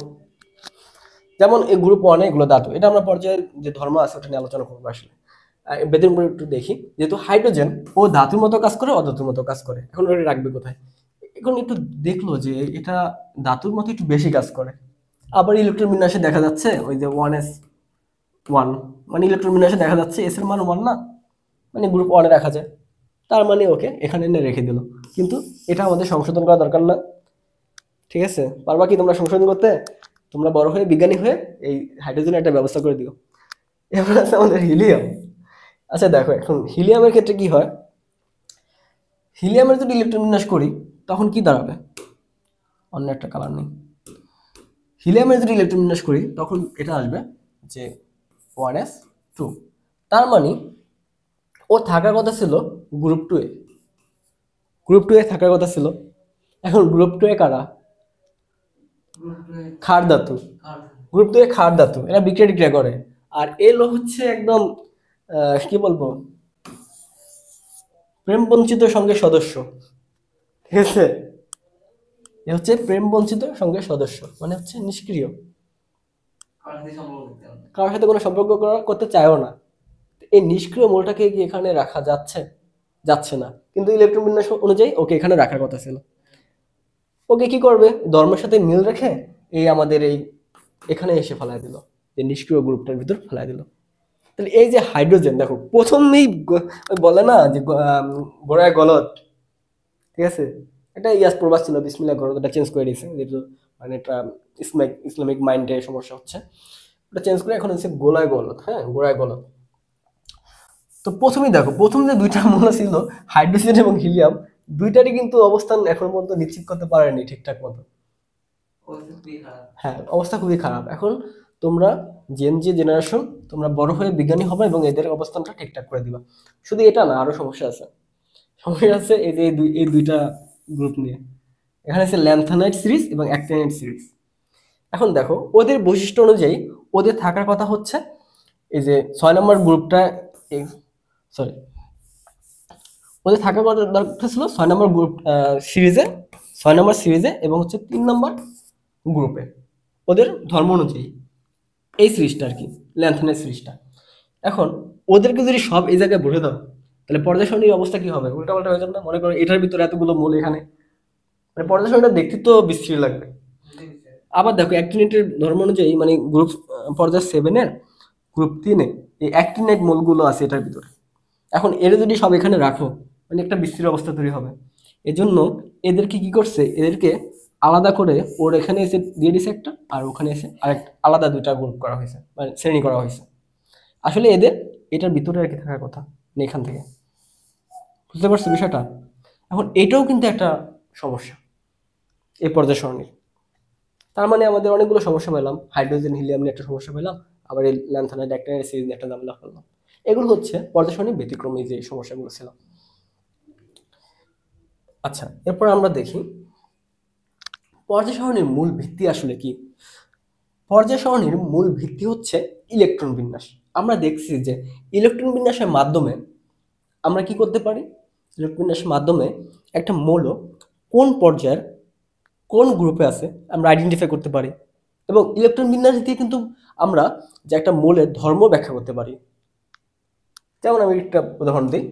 যেমন এই গ্রুপ 1 এগুলো ধাতু, এটা আমরা পর্যায়ে যে ধর্ম আছে ওটা নিয়ে আলোচনা করবো আসলে। বেদের উপরে একটু দেখি, যেহেতু হাইড্রোজেন ও ধাতুর মতো কাজ করে, অধাতুর মতো কাজ করে, এখন ওটা রাখবে কোথায়? এখন একটু দেখলো যে এটা ধাতুর মতো একটু বেশি কাজ করে। আবার ইলেকট্রন বিন্যাসে দেখা যাচ্ছে ওই যে 1s1, মানে ইলেকট্রন বিন্যাসে দেখা যাচ্ছে এস এর মান 1 না, মানে গ্রুপ 1 এ রাখা যায়। তার মানে ওকে এখানে এনে রেখে দিল, কিন্তু এটা আমাদের সংশোধন করা দরকার না। ঠিক আছে? পারবা কি তোমরা সংশোধন করতে? তোমরা বড় হয়ে বিজ্ঞানী হয়ে এই হাইড্রোজেনের একটা ব্যবস্থা করে দিও। এবার আছে আমাদের হিলিয়াম। আচ্ছা দেখো, এখন হিলিয়ামের ক্ষেত্রে কি হয়? হিলিয়ামের যদি ইলেকট্রন বিন্যাস করি তখন কি দাঁড়াবে? অন্য একটা কালার নেই। হিলিয়ামের যদি ইলেকট্রন বিন্যাস করি তখন এটা আসবে যে 1s2। তার মানে ও থাকার কথা ছিল গ্রুপ 2 এ, গ্রুপ 2 এ থাকার কথা ছিল। এখন গ্রুপ 2 এ কারা? ক্ষার ধাতু। গ্রুপ 2 এ ক্ষার ধাতু, এরা বিক্রিয়া টিক্রিয়া করে। আর এলো হচ্ছে একদম কি বলবো, প্রেম বঞ্চিত সংঘের সদস্য। ঠিক আছে? এ হচ্ছে প্রেম বঞ্চিত সংঘের সদস্য, মানে হচ্ছে নিষ্ক্রিয়, কারোর সাথে কোনো সম্পর্ক করতে চায়ও না। এই নিষ্ক্রিয় মূলটাকে কি এখানে রাখা যাচ্ছে? যাচ্ছে না, কিন্তু ইলেকট্রন বিন্যাস অনুযায়ী ওকে এখানে রাখার কথা ছিল। ওকে কি করবে? ধর্মের সাথে মিল রেখে এই আমাদের এই এখানে এসে ফেলায় দিল, এই নিষ্ক্রিয় গ্রুপটার ভিতর ফেলায় দিল। তাহলে এই যে হাইড্রোজেন দেখো প্রথমেই বলে না যে গোড়ায় গলদ, ঠিক আছে? এটা ইয়াস প্রবাস ছিল, বিসমিল্লাহ গলদটা চেঞ্জ করে দিয়েছে, যেহেতু মানে এটা ইসলামিক মাইন্ডে সমস্যা হচ্ছে, ওটা চেঞ্জ করে এখন হচ্ছে গোলায় গলদ। হ্যাঁ, গোড়ায় গলদ। তো প্রথমেই দেখো, প্রথম যে দুইটা মৌল ছিল হাইড্রোজেন এবং হিলিয়াম, দুইটারই কিন্তু অবস্থান এখন পর্যন্ত নিশ্চিত করতে পারেনি ঠিকঠাক মতো। হ্যাঁ, অবস্থা খুবই খারাপ। এখন তোমরা জেন জি জেনারেশন, তোমরা বড় হয়ে বিজ্ঞানী হবে এবং এদের অবস্থানটা ঠিকঠাক করে দিবা। শুধু এটা না, আরো সমস্যা আছে। সমস্যা আছে এই যে এই দুইটা গ্রুপ নিয়ে। এখানে আছে ল্যান্থানাইট সিরিজ এবং অ্যাক্টিনাইট সিরিজ। এখন দেখো ওদের বৈশিষ্ট্য অনুযায়ী ওদের থাকার কথা হচ্ছে এই যে 6 নম্বর গ্রুপটা, সরি, ওদের থাকার কথা দরকার ছিল 6 নম্বর গ্রুপ সিরিজে, 6 নম্বর সিরিজে এবং হচ্ছে 3 নম্বর গ্রুপে ওদের ধর্ম অনুযায়ী, এই সিরিজটা আর কি, ল্যান্থানাইট সিরিজটা। এখন ওদেরকে যদি সব এই জায়গায় বসে দাও, তাহলে পর্যায় সারণীর অবস্থা কি হবে? উল্টাপাল্টা হয়ে যাবে না? মনে করো এটার ভিতরে এতগুলো মূল, এখানে মানে পর্যায় সারণীটা দেখতে তো বিশ্রী লাগবে। আবার দেখো অ্যাক্টিনেটের ধর্ম অনুযায়ী মানে গ্রুপ পর্যায় 7-এর গ্রুপ 3-এ এই অ্যাক্টিনেট মূলগুলো আছে এটার ভিতরে। এখন এর যদি সব এখানে রাখো, মানে একটা বিশ্রী অবস্থা তৈরি হবে। এজন্য এদেরকে কি করছে, এদেরকে আলাদা করে ওর এখানে এসে দিয়ে দিছে একটা, আর ওখানে এসে আরেকটা, আলাদা দুইটা গ্রুপ করা হয়েছে, মানে শ্রেণী করা হয়েছে। আসলে এদের এটার ভিতরে আর কি থাকার কথা, মানে এখান থেকে। বুঝতে পারছো বিষয়টা? এখন এটাও কিন্তু একটা সমস্যা এই পর্যায় সারণীর। তার মানে আমাদের অনেকগুলো সমস্যা পেলাম, হাইড্রোজেন হিলিয়াম নিয়ে একটা সমস্যা পেলাম, আবার এই ল্যান্থানাইট অ্যাক্টিনাইট সিরিজ নিয়ে একটা ঝামেলা পেলাম। এগুলো হচ্ছে পর্যায় সারণীর ব্যতিক্রমী যে সমস্যাগুলো ছিল। আচ্ছা, এরপর আমরা দেখি পর্যায় সারণীর মূল ভিত্তি আসলে কি। পর্যায় সারণীর মূল ভিত্তি হচ্ছে ইলেকট্রন বিন্যাস। আমরা দেখছি যে ইলেকট্রন বিন্যাসের মাধ্যমে আমরা কি করতে পারি, ইলেকট্রন বিন্যাসের মাধ্যমে একটা মৌল কোন পর্যায়ের কোন গ্রুপে আছে আমরা আইডেন্টিফাই করতে পারি, এবং ইলেকট্রন বিন্যাস দিয়ে কিন্তু আমরা যে একটা মৌলের ধর্ম ব্যাখ্যা করতে পারি। যেমন আমি একটা উদাহরণ দিই।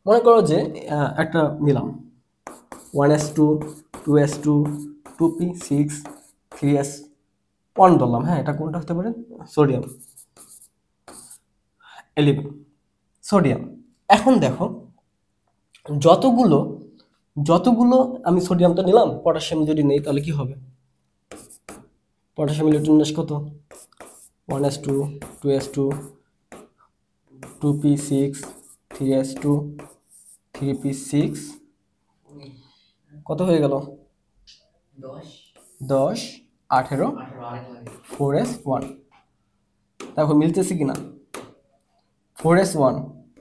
মনে করো যে একটা নিলাম 1s2 2s2 2p6 3s1 ধরলাম। হ্যাঁ, এটা কোনটা হতে পারে? Sodium 11 sodium. এখন দেখো যতগুলো যতগুলো আমি সোডিয়ামটা নিলাম, পটাশিয়াম যদি নেই তাহলে কি হবে? পটাশিয়াম ইলেকট্রন বিন্যাস কত? 1s2 2s2 2p6 3s2 3p6, কত হয়ে গেল? 10 18 4s1। দেখো মিলতেছে কিনা? 4s1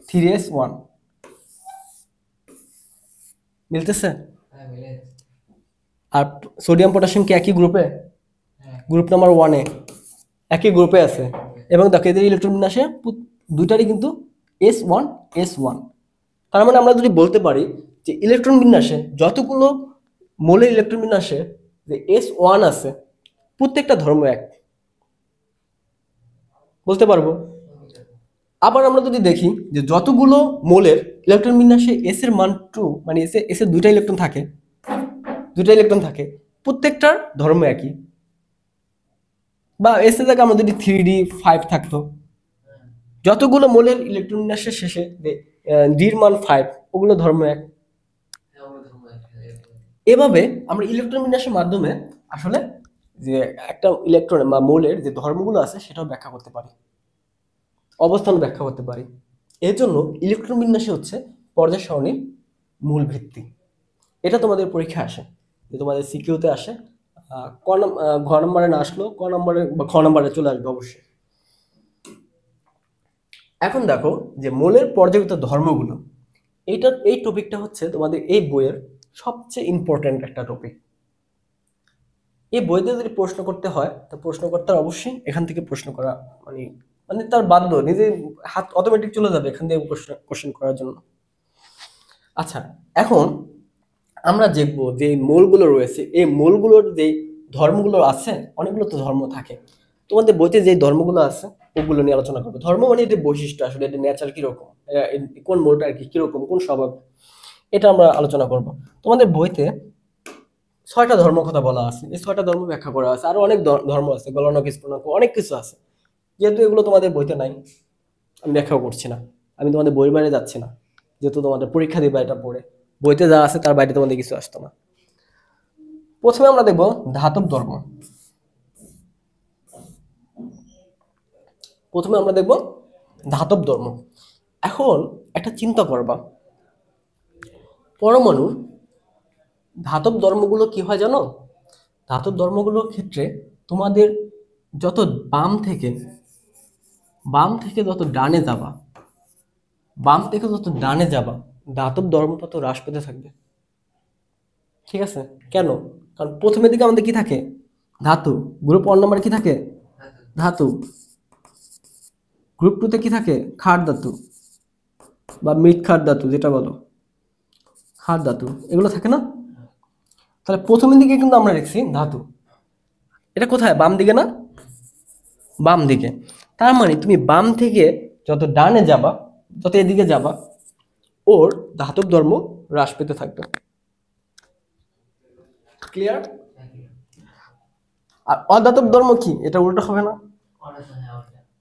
3s1 মিলতেছে। আর সোডিয়াম পটাশিয়াম কি একই গ্রুপে? গ্রুপ নাম্বার 1-এ একই গ্রুপে আছে। এবং দেখো এদের ইলেকট্রন বিন্যাসে দুইটারই কিন্তু s1 s1। তার মানে আমরা যদি বলতে পারি যে ইলেকট্রন বিন্যাসে যতগুলো মৌলের ইলেকট্রন বিন্যাসে যে s1 আছে, প্রত্যেকটা ধর্ম এক, বলতে পারবো। আবার আমরা যদি দেখি যে যতগুলো মৌলের ইলেকট্রন বিন্যাসে এস এর মান 2, মানে এস এর দুইটা ইলেকট্রন থাকে, প্রত্যেকটার ধর্ম একই। বা এস এর জায়গায় আমরা যদি 3d5 থাকতো, যতগুলো মৌলের ইলেকট্রন বিন্যাসের শেষে ডির মান 5, ওগুলো ধর্ম এক। এভাবে আমরা ইলেকট্রন বিন্যাসের মাধ্যমে আসলে যে একটা ইলেকট্রন বা মৌলের যে ধর্মগুলো আছে সেটাও ব্যাখ্যা করতে পারি, অবস্থান ব্যাখ্যা করতে পারি। এর জন্য ইলেকট্রন বিন্যাসই হচ্ছে পর্যায় সারণীর মূল ভিত্তি। এটা তোমাদের পরীক্ষায় আসে, যে তোমাদের সিকিউতে আসে। ঘ নম্বরে না আসলেও ক নম্বরে বা খ নম্বরে চলে আসবে অবশ্যই। এখন দেখো যে মৌলের পর্যায়গত ধর্মগুলো, এই টপিকটা হচ্ছে তোমাদের এই বইয়ের সবচেয়ে ইম্পর্ট্যান্ট একটা টপিক। এই বইতে যদি প্রশ্ন করতে হয়, তো প্রশ্নকর্তার অবশ্যই এখান থেকে প্রশ্ন করা মানে মানে তার বাধ্য, নিজে হাত অটোমেটিক চলে যাবে এখান থেকে কোশ্চেন করার জন্য। আচ্ছা, এখন আমরা দেখবো যে মৌলগুলো রয়েছে, এই মৌলগুলোর যে ধর্মগুলো আছে, অনেকগুলো তো ধর্ম থাকে। তোমাদের বইতে যে ধর্মগুলো আছে ওগুলো নিয়ে আলোচনা করবো। ধর্ম মানে এটি বৈশিষ্ট্য, আসলে এটি নেচার কিরকম, কোন মৌলটা আর কি কিরকম, কোন স্বভাব, এটা আমরা আলোচনা করব। তোমাদের বইতে 6টা ধর্ম কথা বলা আছে, এই 6টা ধর্ম ব্যাখ্যা করা আছে। আরো অনেক ধর্ম আছে, গলনাঙ্ক স্ফুটনাঙ্ক, অনেক কিছু আছে। যেহেতু এগুলো তোমাদের বইতে নাই, আমি ব্যাখ্যাও করছি না, আমি তোমাদের বইয়ের বাইরে যাচ্ছি না, যেহেতু তোমাদের পরীক্ষা দিবা এটা পড়ে। বইতে যা আছে তার বাইরে তোমাদের কিছু আসতো না। প্রথমে আমরা দেখব ধাতব ধর্ম। প্রথমে আমরা দেখব ধাতব ধর্ম। এখন একটা চিন্তা করবা, পরমাণু ধাতব ধর্মগুলো কি হয় জানো? ধাতব ধর্মগুলোর ক্ষেত্রে তোমাদের যত বাম থেকে যত ডানে যাবা, ধাতব ধর্ম তত হ্রাস পেতে থাকবে। ঠিক আছে? কেন? কারণ প্রথমের দিকে আমাদের কি থাকে? ধাতু। গ্রুপ 1 নাম্বার কি থাকে? ধাতু। গ্রুপ 2 তে কি থাকে? ক্ষার ধাতু বা মৃৎ ক্ষার ধাতু, যেটা বলো ক্ষার ধাতু, এগুলো থাকে না? তাহলে প্রথমের দিকে কিন্তু আমরা লিখছি ধাতু। এটা কোথায়? বাম দিকে না? বাম দিকে। তার মানে তুমি বাম থেকে যত ডানে যাবা, যত এদিকে যাবা, ওর ধাতব ধর্ম হ্রাস পেতে থাকবে। ক্লিয়ার? আর অধাতব ধর্ম কি? এটা উল্টো হবে না?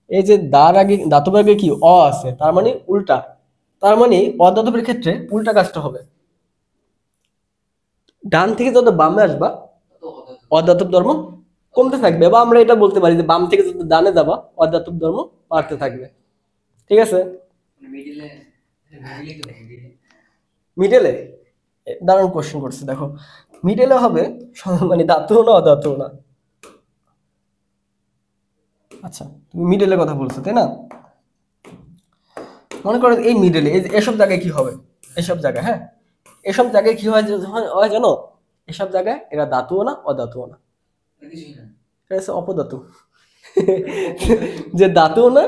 এই যে দার আগে ধাতব আগে কি অ আছে, তার মানে উল্টা। তার মানে অধাতবের ক্ষেত্রে উল্টা কাজটা হবে। ডান থেকে যত বামে আসবা অধাতব ধর্ম কমতে থাকবে, বা আমরা এটা বলতে পারি যে বাম থেকে যত ডানে যাবা অধাতব ধর্ম বাড়তে থাকবে। ঠিক আছে? মিডলে দারুণ কোশ্চেন করছে, দেখো মিডলে হবে মানে ধাতু না অধাতু না। আচ্ছা, তুমি মিডলের কথা বলছো তাই না? মনে করো এই মিডলে এসব জায়গায় কি হবে? এসব জায়গায়, হ্যাঁ, এসব জায়গায় কি হয় হয় জানো? এসব জায়গায় এরা ধাতুও না অধাতুও না, এটা হচ্ছে অপধাতু। যে ধাতুও না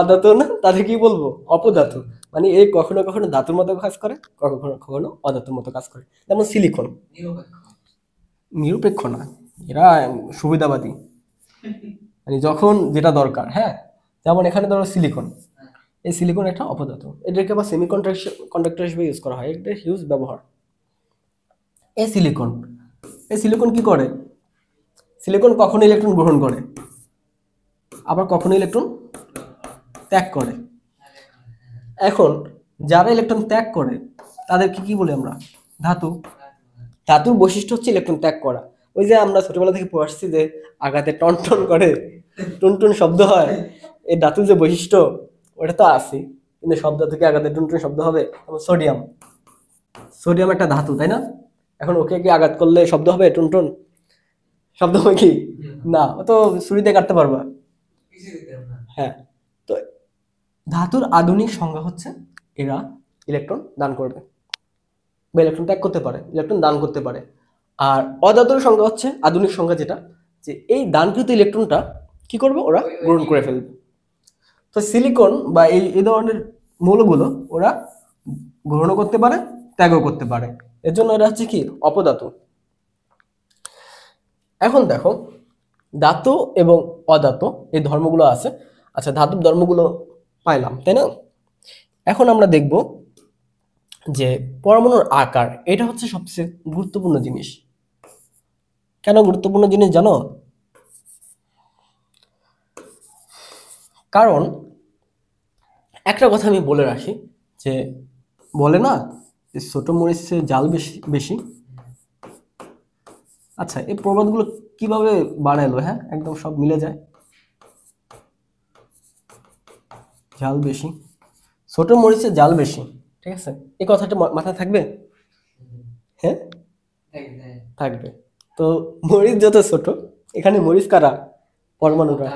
অধাতুও না, তাদের কি বলবো? অপধাতু। মানে এই কখনো কখনো ধাতুর মতো কাজ করে, কখনো কখনো অধাতুর মতো কাজ করে। যেমন সিলিকন। নিরপেক্ষ না, এরা সুবিধাবাদী, মানে যখন যেটা দরকার। হ্যাঁ, যেমন এখানে ধরো সিলিকন, এই সিলিকন একটা অপধাতু, এটাকে আবার সেমি কন্ডাক্টর হিসেবে ইউজ করা হয়, এটা হিউজ ব্যবহার। এই সিলিকন কি করে? সিলিকন কখনো ইলেকট্রন গ্রহণ করে, আবার কখনো ইলেকট্রন ত্যাগ করে। এখন যারা ইলেকট্রন ত্যাগ করে তাদেরকে কি বলি আমরা? ধাতু। ধাতুর বৈশিষ্ট্য হচ্ছে ইলেকট্রন ত্যাগ করা। ওই যে আমরা ছোটবেলা থেকে পড়ে আসছি যে আঘাতে টন টন করে টুনটুন শব্দ হয়, এই ধাতুর যে বৈশিষ্ট্য ওটা তো আছে, কিন্তু সব ধাতুকে আঘাতে টুনটুন শব্দ হবে? যেমন সোডিয়াম একটা ধাতু, তাই না? এখন ওকে কি আঘাত করলে শব্দ হবে টুনটুন? শব্দ হবে কি? না, ও তো ছুরিতে কাটতে পারবা। হ্যাঁ, তো ধাতুর আধুনিক সংজ্ঞা হচ্ছে এরা ইলেকট্রন দান করবে বা ইলেকট্রন ত্যাগ করতে পারে, ইলেকট্রন দান করতে পারে। আর অধাতুর সংজ্ঞা হচ্ছে আধুনিক সংজ্ঞা, যেটা যে এই দানকৃত ইলেকট্রনটা কি করবে? ওরা গ্রহণ করে ফেলবে। তো সিলিকন বা এই ধরনের মৌলগুলো ওরা গ্রহণও করতে পারে, ত্যাগও করতে পারে, এর জন্য এরা হচ্ছে কি? অপধাতু। এখন দেখো ধাতু এবং অধাতু এই ধর্মগুলো আছে। আচ্ছা, ধাতুর ধর্মগুলো পাইলাম, তাই না? এখন আমরা দেখব যে পরমাণুর আকার, এটা হচ্ছে সবচেয়ে গুরুত্বপূর্ণ জিনিস। কেন গুরুত্বপূর্ণ জিনিস জানো? কারণ একটা কথা আমি বলে রাখি, যে বলে না যে ছোট মরিচে জাল বেশি বেশি। আচ্ছা, এই প্রবাদগুলো কিভাবে বানাইলো? হ্যাঁ, একদম সব মিলে যায়। জাল বেশি, ছোট মরিচে জাল বেশি, ঠিক আছে? এই কথাটা মাথায় থাকবে? হ্যাঁ, থাকবে। তো মরিচ যত ছোট, এখানে মরিচ কারা? পরমাণুরা।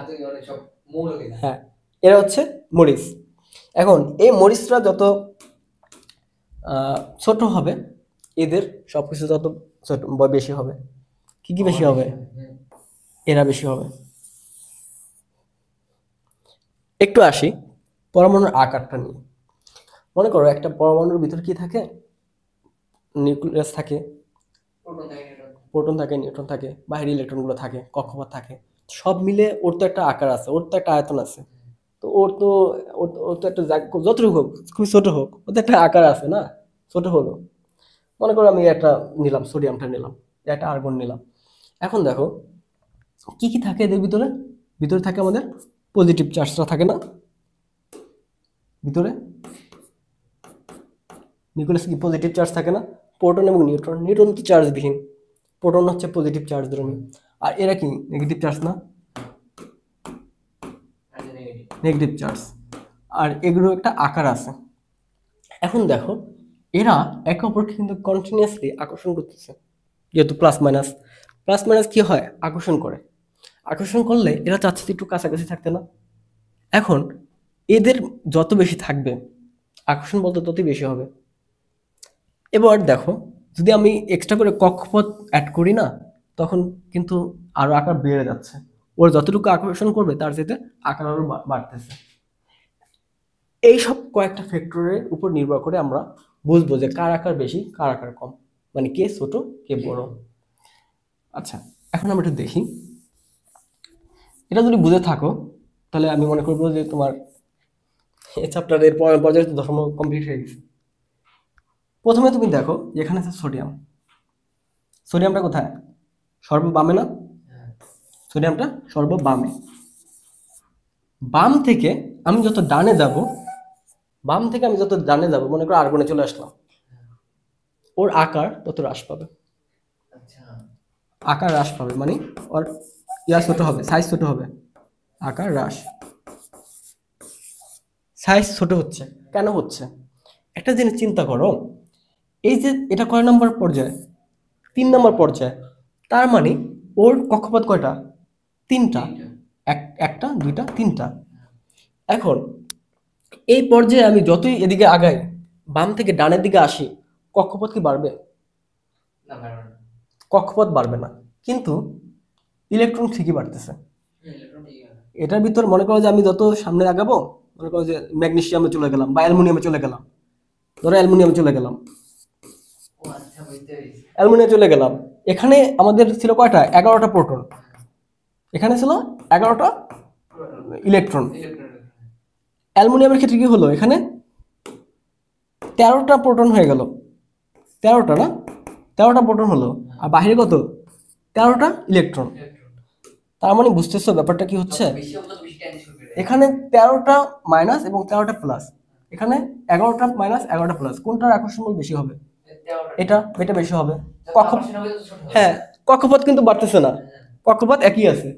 হ্যাঁ, এরা হচ্ছে মরিচ। এখন এই মরিচরা যত ছোট হবে, এদের সবকিছু তত ছোট বেশি হবে। কি কি বেশি হবে? এরা বেশি হবে। একটু আসি পরমাণুর আকারটা নিয়ে। মনে করো একটা পরমাণুর ভিতর কি থাকে? নিউক্লিয়াস থাকে, প্রোটন থাকে, নিউট্রন থাকে, বাইরের ইলেকট্রনগুলো থাকে, কক্ষপথ থাকে। সব মিলে ওর তো একটা আকার আছে, ওর তো একটা আয়তন আছে। তো ওর তো একটা যতটুকু হোক, খুবই ছোট হোক, ওর তো একটা আকার আছে না? ছোট হলো। মনে করো আমি একটা নিলাম, সোডিয়ামটা নিলাম, একটা আর্গন নিলাম। এখন দেখো কি কি থাকে এদের ভিতরে? ভিতরে থাকে আমাদের পজিটিভ চার্জটা থাকে না ভিতরে? নিউক্লিয়াসে কি পজিটিভ চার্জ থাকে না? প্রোটন এবং নিউট্রন। নিউট্রন তো চার্জবিহীন, প্রোটন হচ্ছে পজিটিভ চার্জ ধর্মী। আর এরা কি নেগেটিভ চার্জ না? Negative charge. আর এগুলো একটা আকার আছে। এখন দেখো এরা একে অপরকে কিন্তু কন্টিনিউয়াসলি আকর্ষণ করতেছে, যেহেতু প্লাস মাইনাস, প্লাস মাইনাস কি হয় আকর্ষণ করে, আকর্ষণ করলে এরা চাচ্ছে যে একটু কাছাকাছি থাকতে না। এখন এদের যত বেশি থাকবে আকর্ষণ বলতে ততই বেশি হবে। এবার দেখো যদি আমি এক্সট্রা করে কক্ষপথ অ্যাড করি না, তখন কিন্তু আরো আকার বেড়ে যাচ্ছে, ওর যতটুকু আকর্ষণ করবে তার চাইতে আকার আরো বাড়তেছে। এইসব কয়েকটা ফ্যাক্টরের উপর নির্ভর করে আমরা বুঝবো যে কার আকার বেশি কার আকার কম, মানে কে ছোট কে বড়। আচ্ছা, এখন আমরা একটু দেখি, এটা যদি বুঝে থাকো তাহলে আমি মনে করবো যে তোমার এই চ্যাপ্টারের পর্যায়ে ধর্ম কমপ্লিট হয়ে গেছে। প্রথমে তুমি দেখো এখানে আছে সোডিয়াম, সোডিয়ামটা কোথায় সর্ববামে না, সোডিয়ামটা সর্ববামে। বাম থেকে আমি যত ডানে যাব, বাম থেকে আমি যত ডানে যাব, মনে করো আর্গনে চলে আসলাম, ওর আকার তত হ্রাস পাবে, আকার হ্রাস পাবে, মানে ওর ইয়া ছোট হবে, সাইজ ছোট হবে, আকার হ্রাস, সাইজ ছোট হচ্ছে। কেন হচ্ছে একটা জিনিস চিন্তা করো, এই যে এটা কয় নম্বর পর্যায়ে, 3 নম্বর পর্যায়ে, তার মানে ওর কক্ষপথ কয়টা, 3টা, একটা দুইটা তিনটা। এখন এই পর্যায়ে আমি যতই এদিকে আগাই, বাম থেকে ডানের দিকে আসি, কক্ষপথ কি বাড়বে, কক্ষপথ বাড়বে না, কিন্তু ইলেকট্রন ঠিকই বাড়তেছে। এটার ভিতর মনে করো যে আমি যত সামনে আগাবো, মনে করো যে ম্যাগনেসিয়ামে চলে গেলাম বা অ্যালুমিনিয়ামে চলে গেলাম, ধরো অ্যালুমিনিয়ামে চলে গেলাম, অ্যালুমিনিয়ামে চলে গেলাম, এখানে আমাদের ছিল কয়টা, 11টা প্রোটন, এখানে ছিল 11টা ইলেকট্রন। অ্যালুমিনিয়ামের ক্ষেত্রে কি হলো, এখানে 13টা প্রোটন হয়ে গেল, 13টা না, 13টা প্রোটন হলো, আর বাহিরে কত, 13টা ইলেকট্রন। তার মানে বুঝতেছো ব্যাপারটা কি হচ্ছে, এখানে 13টা মাইনাস এবং 13টা প্লাস, এখানে 11টা মাইনাস 11টা প্লাস, কোনটার আকর্ষণ বল বেশি হবে, এটা এটা বেশি হবে। হ্যাঁ, কক্ষপথ কিন্তু বাড়তেছে না, কক্ষপথ একই আছে,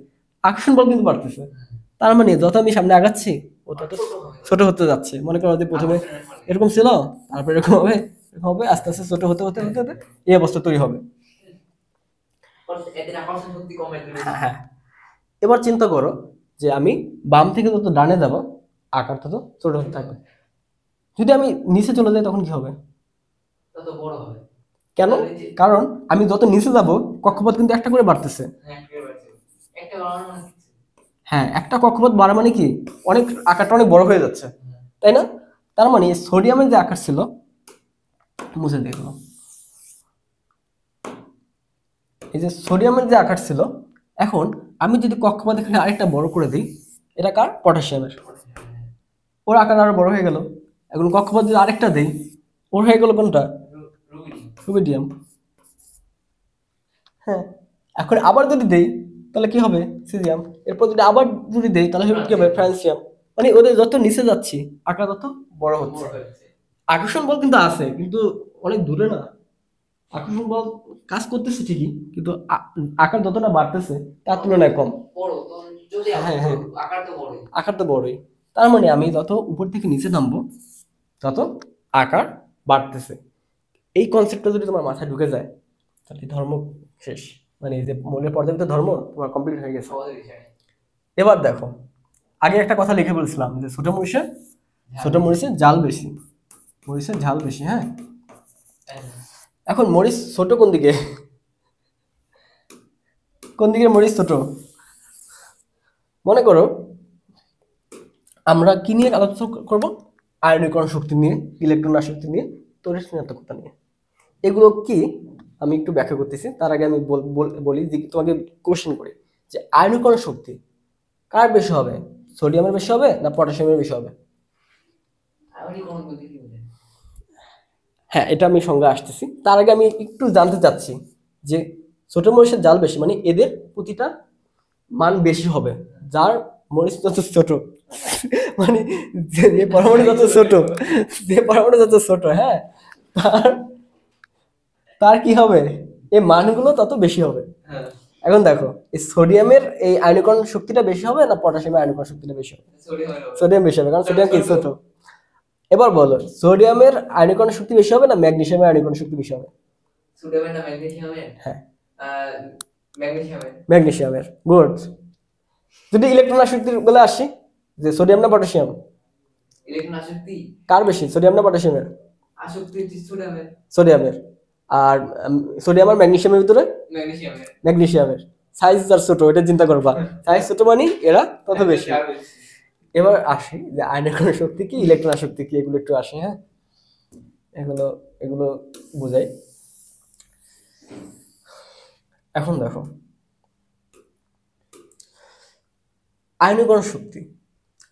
আকর্ষণ বল কিন্তু বাড়তেছে। তার মানে যত আমি সামনে আগাচ্ছি ও তত ছোট হতে যাচ্ছে। মনে করো যে প্রথমে এরকম ছিল, তারপর এরকম হবে, এরকম হবে, আস্তে আস্তে ছোট হতে হতে হতে হতে এই অবস্থা তৈরি হবে। হ্যাঁ, এবার চিন্তা করো যে আমি বাম থেকে যত ডানে যাব আকার তত ছোট হতে থাকবে, যদি আমি নিচে চলে যাই তখন কি হবে, কেন, কারণ আমি যত নিচে যাব কক্ষপথ কিন্তু একটা করে বাড়তেছে। হ্যাঁ, একটা কক্ষপথ বাড়া মানে কি অনেক আকারটা অনেক বড় হয়ে যাচ্ছে, তাই না? তার মানে সোডিয়ামের যে আকার ছিল, মুছে দেখলো, এই যে সোডিয়ামের যে আকার ছিল, এখন আমি যদি কক্ষপথ এখানে আরেকটা বড় করে দিই, এটা কার, পটাশিয়ামের, ওর আকার আরো বড় হয়ে গেল। এখন কক্ষপথ যদি আরেকটা দেই, ওর হয়ে গেল কোনটা, রুবিডিয়াম। হ্যাঁ, এখন আবার যদি দেই তাহলে কি হবে, সিজিয়াম। এরপর যদি আবার যদি দেই তাহলে কি হবে, ফ্রান্সিয়াম। মানে ওদের যত নিচে যাচ্ছি আকার তত বড় হচ্ছে। আকর্ষণ বল কিন্তু আছে, কিন্তু অনেক দূরে না, আকর্ষণ বল কাজ করতেছে ঠিকই, কিন্তু আকার যতটা বাড়তেছে তার তুলনায় কম। হ্যাঁ হ্যাঁ, আকার তো বড়ই। তার মানে আমি যত উপর থেকে নিচে নামবো তত আকার বাড়তেছে। এই কনসেপ্টটা যদি তোমার মাথায় ঢুকে যায় তাহলে ধর্ম শেষ, মানে এই যে মৌলের পর্যাপ্ত ধর্ম তোমার কমপ্লিট হয়ে গেছে। এবার দেখো, আগে একটা কথা লিখে বলছিলাম যে ছোট মরিচের জাল বেশি, মরিচের ঝাল বেশি। হ্যাঁ, এখন মরিচ ছোট কোন দিকে, কোন দিকে মরিচ ছোট, মনে করো আমরা কি নিয়ে আলোচনা করব, আয়নীকরণ শক্তি নিয়ে, ইলেকট্রন আসক্তি নিয়ে, তড়িৎ ঋণাত্মকতা নিয়ে। এগুলো কি আমি একটু ব্যাখ্যা করতেছি, তার আগে আমি বলি যে তোমাকে কোশ্চেন করি যে আয়নীকরণ শক্তি কার বেশি হবে, সোডিয়ামের বেশি হবে না পটাশিয়ামের বেশি হবে? হ্যাঁ, এটা আমি সঙ্গে আসতেছি, তার আগে আমি একটু জানতে চাচ্ছি যে ছোট মরিচের জাল বেশি, মানে এদের প্রতিটা মান বেশি হবে, যার মরিচ যত ছোট, মানে যে পরমাণু যত ছোট, যে পরমাণু যত ছোট, হ্যাঁ, তার তার কি হবে, এই মানগুলো তত বেশি হবে। এখন দেখো এই সোডিয়ামের এই আয়নীকরণ শক্তিটা বেশি হবে না পটাশিয়ামের আয়নীকরণ শক্তিটা বেশি হবে? সোডিয়াম বেশি হবে, কারণ সোডিয়াম কি ছোট। এবার বলো সোডিয়ামের আয়নীকরণ শক্তি বেশি হবে না ম্যাগনেসিয়ামের আয়নীকরণ শক্তি বেশি হবে? সোডিয়ামের না ম্যাগনেসিয়ামের? হ্যাঁ, ম্যাগনেসিয়ামের। ম্যাগনেসিয়ামের। গুড। যদি ইলেকট্রন আসক্তির বলে আসি, যে সোডিয়াম না পটাশিয়াম, ইলেকট্রন আসক্তি কার বেশি, সোডিয়াম না পটাশিয়ামের? আসক্তি হচ্ছে সোডিয়ামের। সোডিয়ামের। আর সোডিয়াম আর ম্যাগনেসিয়ামের ভিতরে ম্যাগনেসিয়ামের। ম্যাগনেসিয়ামের। সাইজ আর ছোট, এটা চিন্তা করবা, সাইজ ছোট মানে এরা তত বেশি। এবার আসি যে আয়নীকরণ শক্তি কি, ইলেকট্রন আসক্তি কি, এগুলো একটু আসি। হ্যাঁ, এগুলো এগুলো বোঝাই। এখন দেখো আয়নীকরণ শক্তি,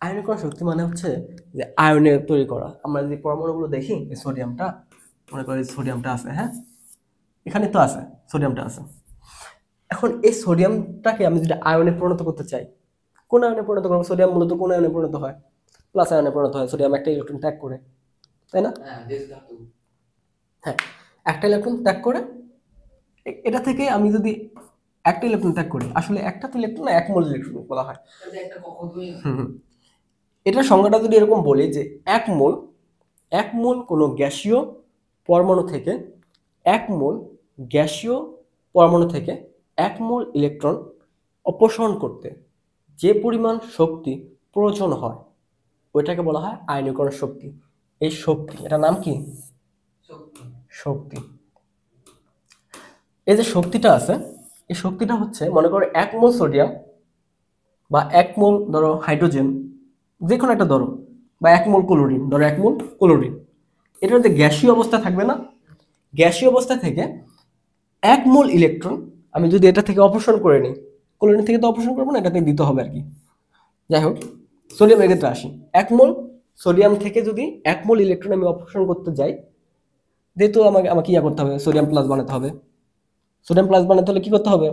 আয়নীকরণ শক্তি মানে হচ্ছে যে আয়নের তৈরি করা। আমরা যে পরমাণুগুলো দেখি, এই সোডিয়ামটা, মনে করি সোডিয়ামটা আছে, হ্যাঁ এখানে তো আছে, সোডিয়ামটা আছে। এখন এই সোডিয়ামটাকে আমি যদি আয়নে পরিণত করতে চাই, কোন আয়নে পরিণত করবো? সোডিয়াম মূলত কোন আয়নে পরিণত হয়? প্লাস আয়নে পরিণত হয়। সোডিয়াম একটা ইলেকট্রন ত্যাগ করে, তাই না? হ্যাঁ, একটা ইলেকট্রন ত্যাগ করে। এটা থেকে আমি যদি একটা ইলেকট্রন ত্যাগ করি, আসলে একটা তো ইলেকট্রন না, এক মোল ইলেকট্রন বলা হয়। এটার সংজ্ঞাটা যদি এরকম বলি যে এক মোল কোনো গ্যাসীয় পরমাণু থেকে এক মোল ইলেকট্রন অপসারণ করতে যে পরিমাণ শক্তি প্রয়োজন হয় ওইটাকে বলা হয় আয়নীকরণ শক্তি। এই শক্তি, এটার নাম কি? শক্তি। এই যে শক্তিটা আছে, এই শক্তিটা হচ্ছে, মনে করো এক মোল সোডিয়াম বা এক মোল ধরো হাইড্রোজেন, যে কোনো একটা ধরো, বা এক মোল ক্লোরিন, ধরো এক মোল ক্লোরিন, এটার যে গ্যাসীয় অবস্থা থাকবে না, গ্যাসীয় অবস্থা থেকে এক মোল ইলেকট্রন আমি যদি এটা থেকে অপসারণ করে নিই, ক্লোরিন থেকে তো অপসারণ করবো না, এটাতে দিতে হবে আর কি। যাই হোক, সোডিয়ামের ক্ষেত্রে আসি। এক মোল সোডিয়াম থেকে যদি এক মোল ইলেকট্রন আমি অপসারণ করতে যাই, যেহেতু আমাকে ইয়া করতে হবে, সোডিয়াম প্লাস বানাতে হবে। সোডিয়াম প্লাস বানাতে হলে কি করতে হবে?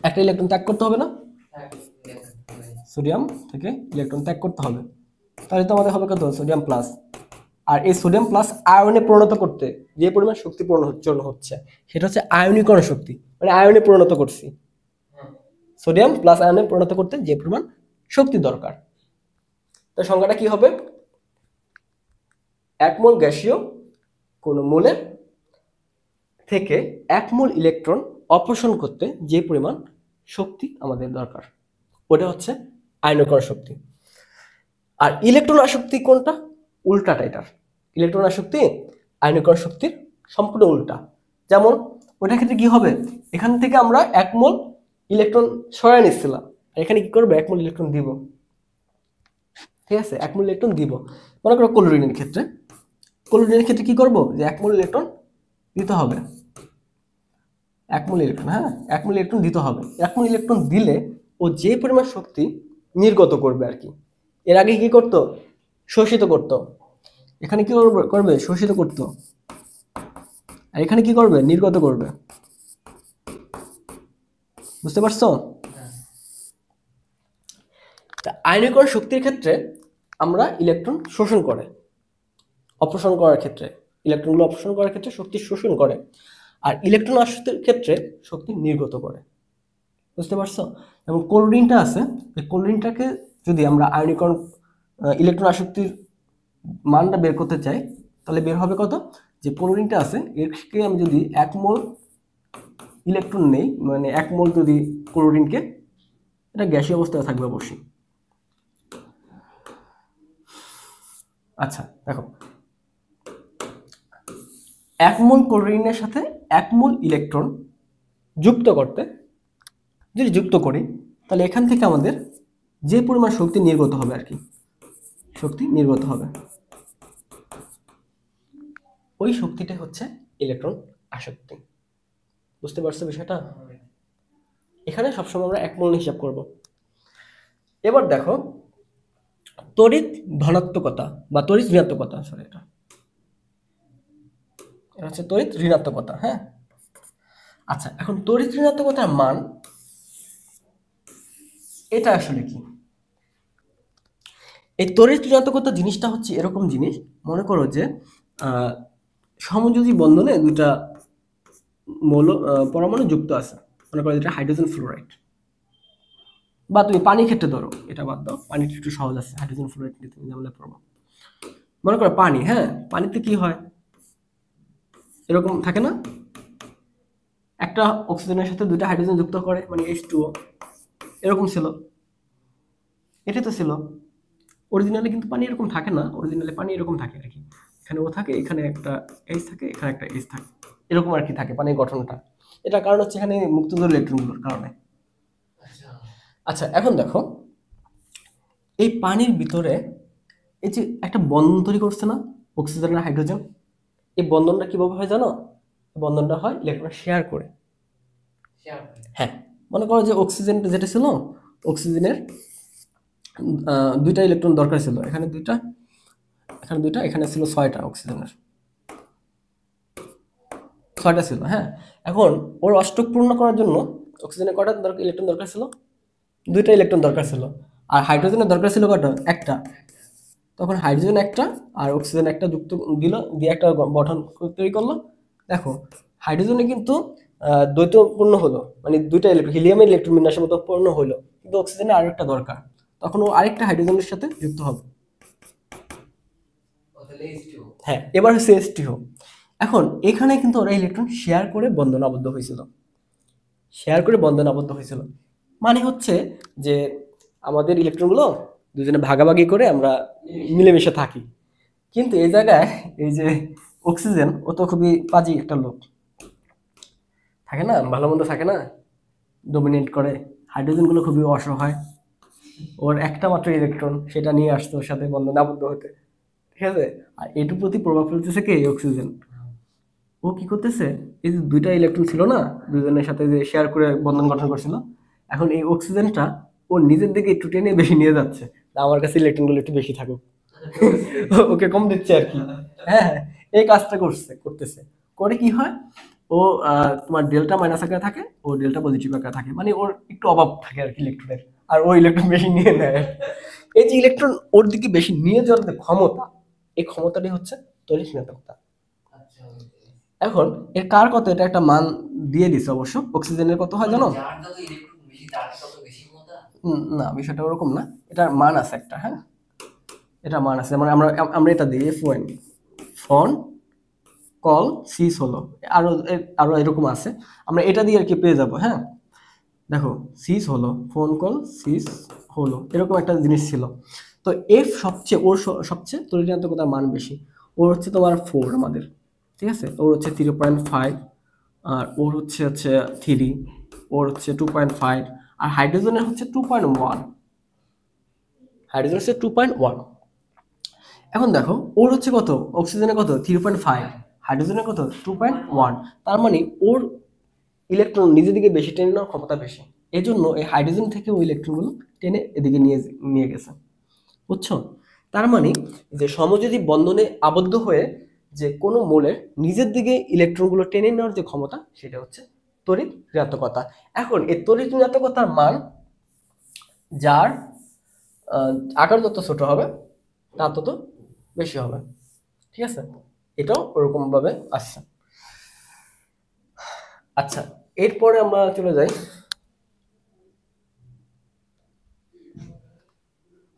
একটা ইলেকট্রন ত্যাগ করতে হবে না? সোডিয়াম থেকে ইলেকট্রন ত্যাগ করতে হবে, তাহলে তো আমাদের হবে কত? Sodium plus. আর এই সোডিয়াম প্লাস আয়নে পরিণত করতে যে পরিমাণ শক্তি প্রয়োজন হচ্ছে সেটা হচ্ছে আয়নীকরণ শক্তি, মানে আয়নে পরিণত করছি। সোডিয়াম প্লাস আয়নে পরিণত করতে যে পরিমাণ শক্তি দরকার, তার সংজ্ঞাটা কি হবে? এক মোল গ্যাসীয় কোন মোলের থেকে এক মোল ইলেকট্রন অপসারণ করতে যে পরিমাণ শক্তি আমাদের দরকার, ওটা হচ্ছে আয়নীকরণ শক্তি। আর ইলেকট্রন আসক্তি কোনটা? উল্টাটা এটার। ইলেকট্রন আসক্তি আয়নীকরণ শক্তির সম্পূর্ণ উল্টা। যেমন ওইটার ক্ষেত্রে কি হবে, এখান থেকে আমরা এক মোল ইলেকট্রন সরাই নিচ্ছিলাম, আর এখানে কি করবো? এক মোল ইলেকট্রন দিব, ঠিক আছে? এক মোল ইলেকট্রন দিব। মনে করো ক্লোরিনের ক্ষেত্রে কি করব? যে এক মোল ইলেকট্রন দিতে হবে, এক মোল ইলেকট্রন, হ্যাঁ এক মোল ইলেকট্রন দিতে হবে। এক মোল ইলেকট্রন দিলে ও যে পরিমাণ শক্তি নির্গত করবে আর কি, এর আগে কি করতো? শোষিত করতো। এখানে কি করবে? শোষিত করতো। আর এখানে কি করবে? নির্গত করবে। বুঝতে পারছো? তা আয়নীকরণ শক্তির ক্ষেত্রে আমরা ইলেকট্রন শোষণ করে, অপসারণ করার ক্ষেত্রে, ইলেকট্রনগুলো অপসারণ করার ক্ষেত্রে শক্তি শোষণ করে, আর ইলেকট্রন আসক্তির ক্ষেত্রে শক্তি নির্গত করে। বুঝতে পারছো? এবং ক্লোরিনটা আছে, এই ক্লোরিনটাকে যদি আমরা আয়নীকরণ ইলেকট্রন আসক্তির মানটা বের করতে চাই, তাহলে বের হবে কত? যে ক্লোরিনটা আছে এরকে আমি যদি এক মোল ইলেকট্রন নেই, মানে এক মোল যদি ক্লোরিনকে, এটা গ্যাসীয় অবস্থায় থাকবে অবশ্যই। আচ্ছা দেখো, এক মোল ক্লোরিনের সাথে এক মোল ইলেকট্রন যুক্ত করতে, যদি যুক্ত করি, তাহলে এখান থেকে আমাদের যে পরিমাণ শক্তি নির্গত হবে আর কি, শক্তি নির্গত হবে, ওই শক্তিটা হচ্ছে ইলেকট্রন আসক্তি। বুঝতে পারছো বিষয়টা? এখানে সবসময় আমরা এক মোল হিসাব করব। এবার দেখো তড়িৎ ধনাত্মকতা বা তড়িৎ ঋণাত্মকতা, সরি এটা হচ্ছে তড়িৎ ঋণাত্মকতা। হ্যাঁ, আচ্ছা এখন তড়িৎ ঋণাত্মকতার মান এটা আসলে কি? এই তড়িৎ ঋণাত্মকতা জিনিসটা হচ্ছে এরকম জিনিস, মনে করো যে সমযোজী বন্ধনে দুইটা পরমাণু যুক্ত আছে, মনে করো এটা হাইড্রোজেন ফ্লোরাইড, বা তুমি পানির ক্ষেত্রে ধরো, এটা বাদ দাও, পানিটা একটু সহজ আছে, হাইড্রোজেন ফ্লোরাইড নিয়ে তুমি জানলে পড়বো। মনে করো পানি, হ্যাঁ, পানিতে কি হয়, এরকম থাকে না, একটা অক্সিজেনের সাথে দুইটা হাইড্রোজেন যুক্ত করে, মানে H2O, এরকম ছিল, এটা তো ছিল অরিজিনালি, কিন্তু পানি এরকম থাকে না, অরিজিনালি পানি এরকম থাকে আর কি, এখানে ও থাকে, এখানে একটা H থাকে, এখানে একটা H থাকে, এরকম আর কি থাকে পানির গঠনটা। এটা কারণ হচ্ছে এখানে মুক্তদের ইলেকট্রনগুলোর কারণে। আচ্ছা আচ্ছা এখন দেখো, এই পানির ভিতরে এই যে একটা বন্ধন তৈরি করছে না অক্সিজেন আর হাইড্রোজেন, এই বন্ধনটা কিভাবে হয় জানো? এই বন্ধনটা হয় ইলেকট্রন শেয়ার করে। শেয়ার হ্যাঁ, মনে করো যে অক্সিজেন যেটা ছিল, অক্সিজেনের দুইটা ইলেকট্রন দরকার ছিল, এখানে দুইটা, এখানে দুইটা, এখানে ছিল ছয়টা, অক্সিজেনের ছয়টা ছিল, হ্যাঁ। এখন ওর অষ্টক পূর্ণ করার জন্য অক্সিজেনের কয়টা দরকার, ইলেকট্রন দরকার ছিল? দুইটা ইলেকট্রন দরকার ছিল। আর হাইড্রোজেনের দরকার ছিল কয়টা? একটা। তখন হাইড্রোজেন একটা আর অক্সিজেন একটা যুক্ত দিল, দিয়ে একটা গঠন তৈরি করলো। দেখো হাইড্রোজেনে কিন্তু দ্বৈতপূর্ণ হলো, মানে দুইটা ইলেকট্রন, হিলিয়ামের ইলেকট্রন বিন্যাসের মতো পূর্ণ হলো, কিন্তু অক্সিজেনের আরেকটা দরকার, তখন ও আরেকটা হাইড্রোজেনের সাথে যুক্ত হবে। তাহলে H2O। হ্যাঁ, এবার হচ্ছে H2O। এখন এখানে কিন্তু ওরা ইলেকট্রন শেয়ার করে বন্ধন আবদ্ধ হয়েছিল, শেয়ার করে বন্ধন আবদ্ধ হয়েছিল, মানে হচ্ছে যে আমাদের ইলেকট্রনগুলো দুজনে ভাগাভাগি করে আমরা মিলেমিশে থাকি। কিন্তু এই জায়গায় এই যে অক্সিজেন, ও তো খুবই পাজি একটা লোক, থাকে না, ভালো মন্দ থাকে না, ডোমিনেট করে। হাইড্রোজেন গুলো খুবই অসহায়, ওর একটা মাত্র ইলেকট্রন, সেটা নিয়ে আসতো ওর সাথে বন্ধন আবদ্ধ হতে, ঠিক আছে। আর এটুর প্রতি প্রভাব ফেলতেছে কে? অক্সিজেন। ও কি করতেছে, এই যে দুইটা ইলেকট্রন ছিল না, দুজনের সাথে যে শেয়ার করে বন্ধন গঠন করছিল, এখন এই অক্সিজেনটা ও নিজের দিকে একটু টেনে বেশি নিয়ে যাচ্ছে, আমার কাছে ইলেকট্রন গুলো একটু বেশি থাকুক, ওকে কম দিচ্ছে আর কি। হ্যাঁ হ্যাঁ, এই কাজটা করতেছে। করে কি হয়, ও তোমার ডেল্টা মাইনাস আকারে থাকে, ও ডেল্টা পজিটিভ আকারে থাকে, মানে ওর একটু অভাব থাকে আর কি ইলেকট্রনের, আর ও ইলেকট্রন বেশি নিয়ে নেয়। এই যে ইলেকট্রন ওর দিকে বেশি নিয়ে যাওয়ার যে ক্ষমতা, এই ক্ষমতাটাই হচ্ছে তড়িৎ ঋণাত্মকতা। আচ্ছা এখন এর কার কত, এটা একটা মান দিয়ে দিছে অবশ্য, অক্সিজেনের কত হয় জানো? যার যত ইলেকট্রন বেশি তার তত বেশি ক্ষমতা। না, বিষয়টা ওরকম না, এটার মান আছে একটা, হ্যাঁ, এটা মান আছে, মানে আমরা আমরা এটা দিই F1, ফোন কল সিস হলো, আরো আরো এরকম আছে, আমরা এটা দিয়ে আর কি পেয়ে যাব, হ্যাঁ। দেখো সিস হলো, ফোন কল সিস হলো, এরকম একটা জিনিস ছিল। তো এফ সবচেয়ে, ওর সবচেয়ে তড়িৎ ঋণাত্মকতার মান বেশি, ওর হচ্ছে তোমার 4 আমাদের, ঠিক আছে, ওর হচ্ছে 3.5, আর ওর হচ্ছে 3, ওর হচ্ছে 2.5, আর হাইড্রোজেনের হচ্ছে 2.1, হাইড্রোজেন হচ্ছে 2.1। এখন দেখো ওর হচ্ছে কত, অক্সিজেনের কত 3.5, হাইড্রোজেনের কত 2.1, তার মানে ওর ইলেকট্রন নিজের দিকে বেশি টেনে নেওয়ার ক্ষমতা বেশি, এই জন্য এই হাইড্রোজেন থেকে ওই ইলেকট্রনগুলো টেনে এদিকে নিয়ে নিয়ে গেছে, বুঝছো? তার মানে যে সমযোজী বন্ধনে আবদ্ধ হয়ে যে কোনো মৌলের নিজের দিকে ইলেকট্রনগুলো টেনে নেওয়ার যে ক্ষমতা, সেটা হচ্ছে তড়িৎ ঋণাত্মকতা। এখন এই তড়িৎ ঋণাত্মকতার মান, যার আকার যত ছোট হবে তার তত বেশি হবে, ঠিক আছে, এটাও ওরকম ভাবে আসছে। আচ্ছা, এরপরে আমরা চলে যাই।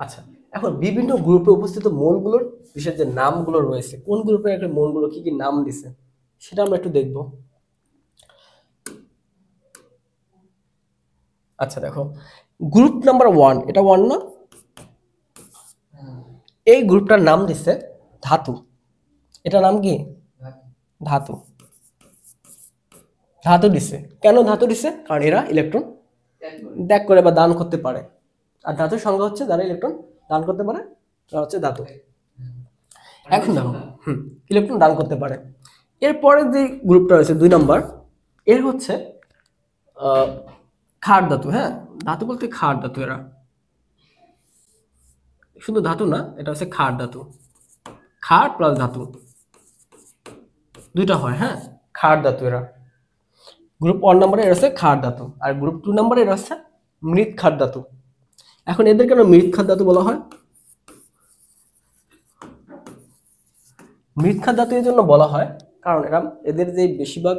আচ্ছা, এখন বিভিন্ন গ্রুপে উপস্থিত মৌলগুলোর বিশেষ যে নামগুলো রয়েছে, কোন গ্রুপের একটা মৌলগুলো কি কি নাম দিছে, সেটা আমরা একটু দেখব। আচ্ছা দেখো, গ্রুপ নাম্বার 1, এটা 1 না, এই গ্রুপটার নাম দিছে ধাতু। এটা নাম কি? ধাতু। ধাতু দিছে, কেন ধাতু দিছে? কারণ এরা ইলেকট্রন ত্যাগ করে বা দান করতে পারে, আর ধাতুর সংজ্ঞা হচ্ছে যারা ইলেকট্রন দান করতে পারে তারা হচ্ছে ধাতু। এখন দেখো, ইলেকট্রন দান করতে পারে। এরপরে যে গ্রুপটা রয়েছে 2 নাম্বার, এর হচ্ছে ক্ষার ধাতু। হ্যাঁ, ধাতু বলতে ক্ষার ধাতু, এরা শুধু ধাতু না, এটা হচ্ছে ক্ষার ধাতু, ক্ষার প্লাস ধাতু দুইটা হয়, হ্যাঁ, ক্ষার ধাতু এরা। গ্রুপ 1 নম্বরে এর হচ্ছে ক্ষার ধাতু, আর গ্রুপ 2 নম্বরে এর হচ্ছে মৃৎ ক্ষার ধাতু। এখন এদের কেন মৃৎ ক্ষার ধাতু বলা হয়? মৃৎ ক্ষার ধাতু এই জন্য বলা হয় কারণ এরা, এদের যে বেশিরভাগ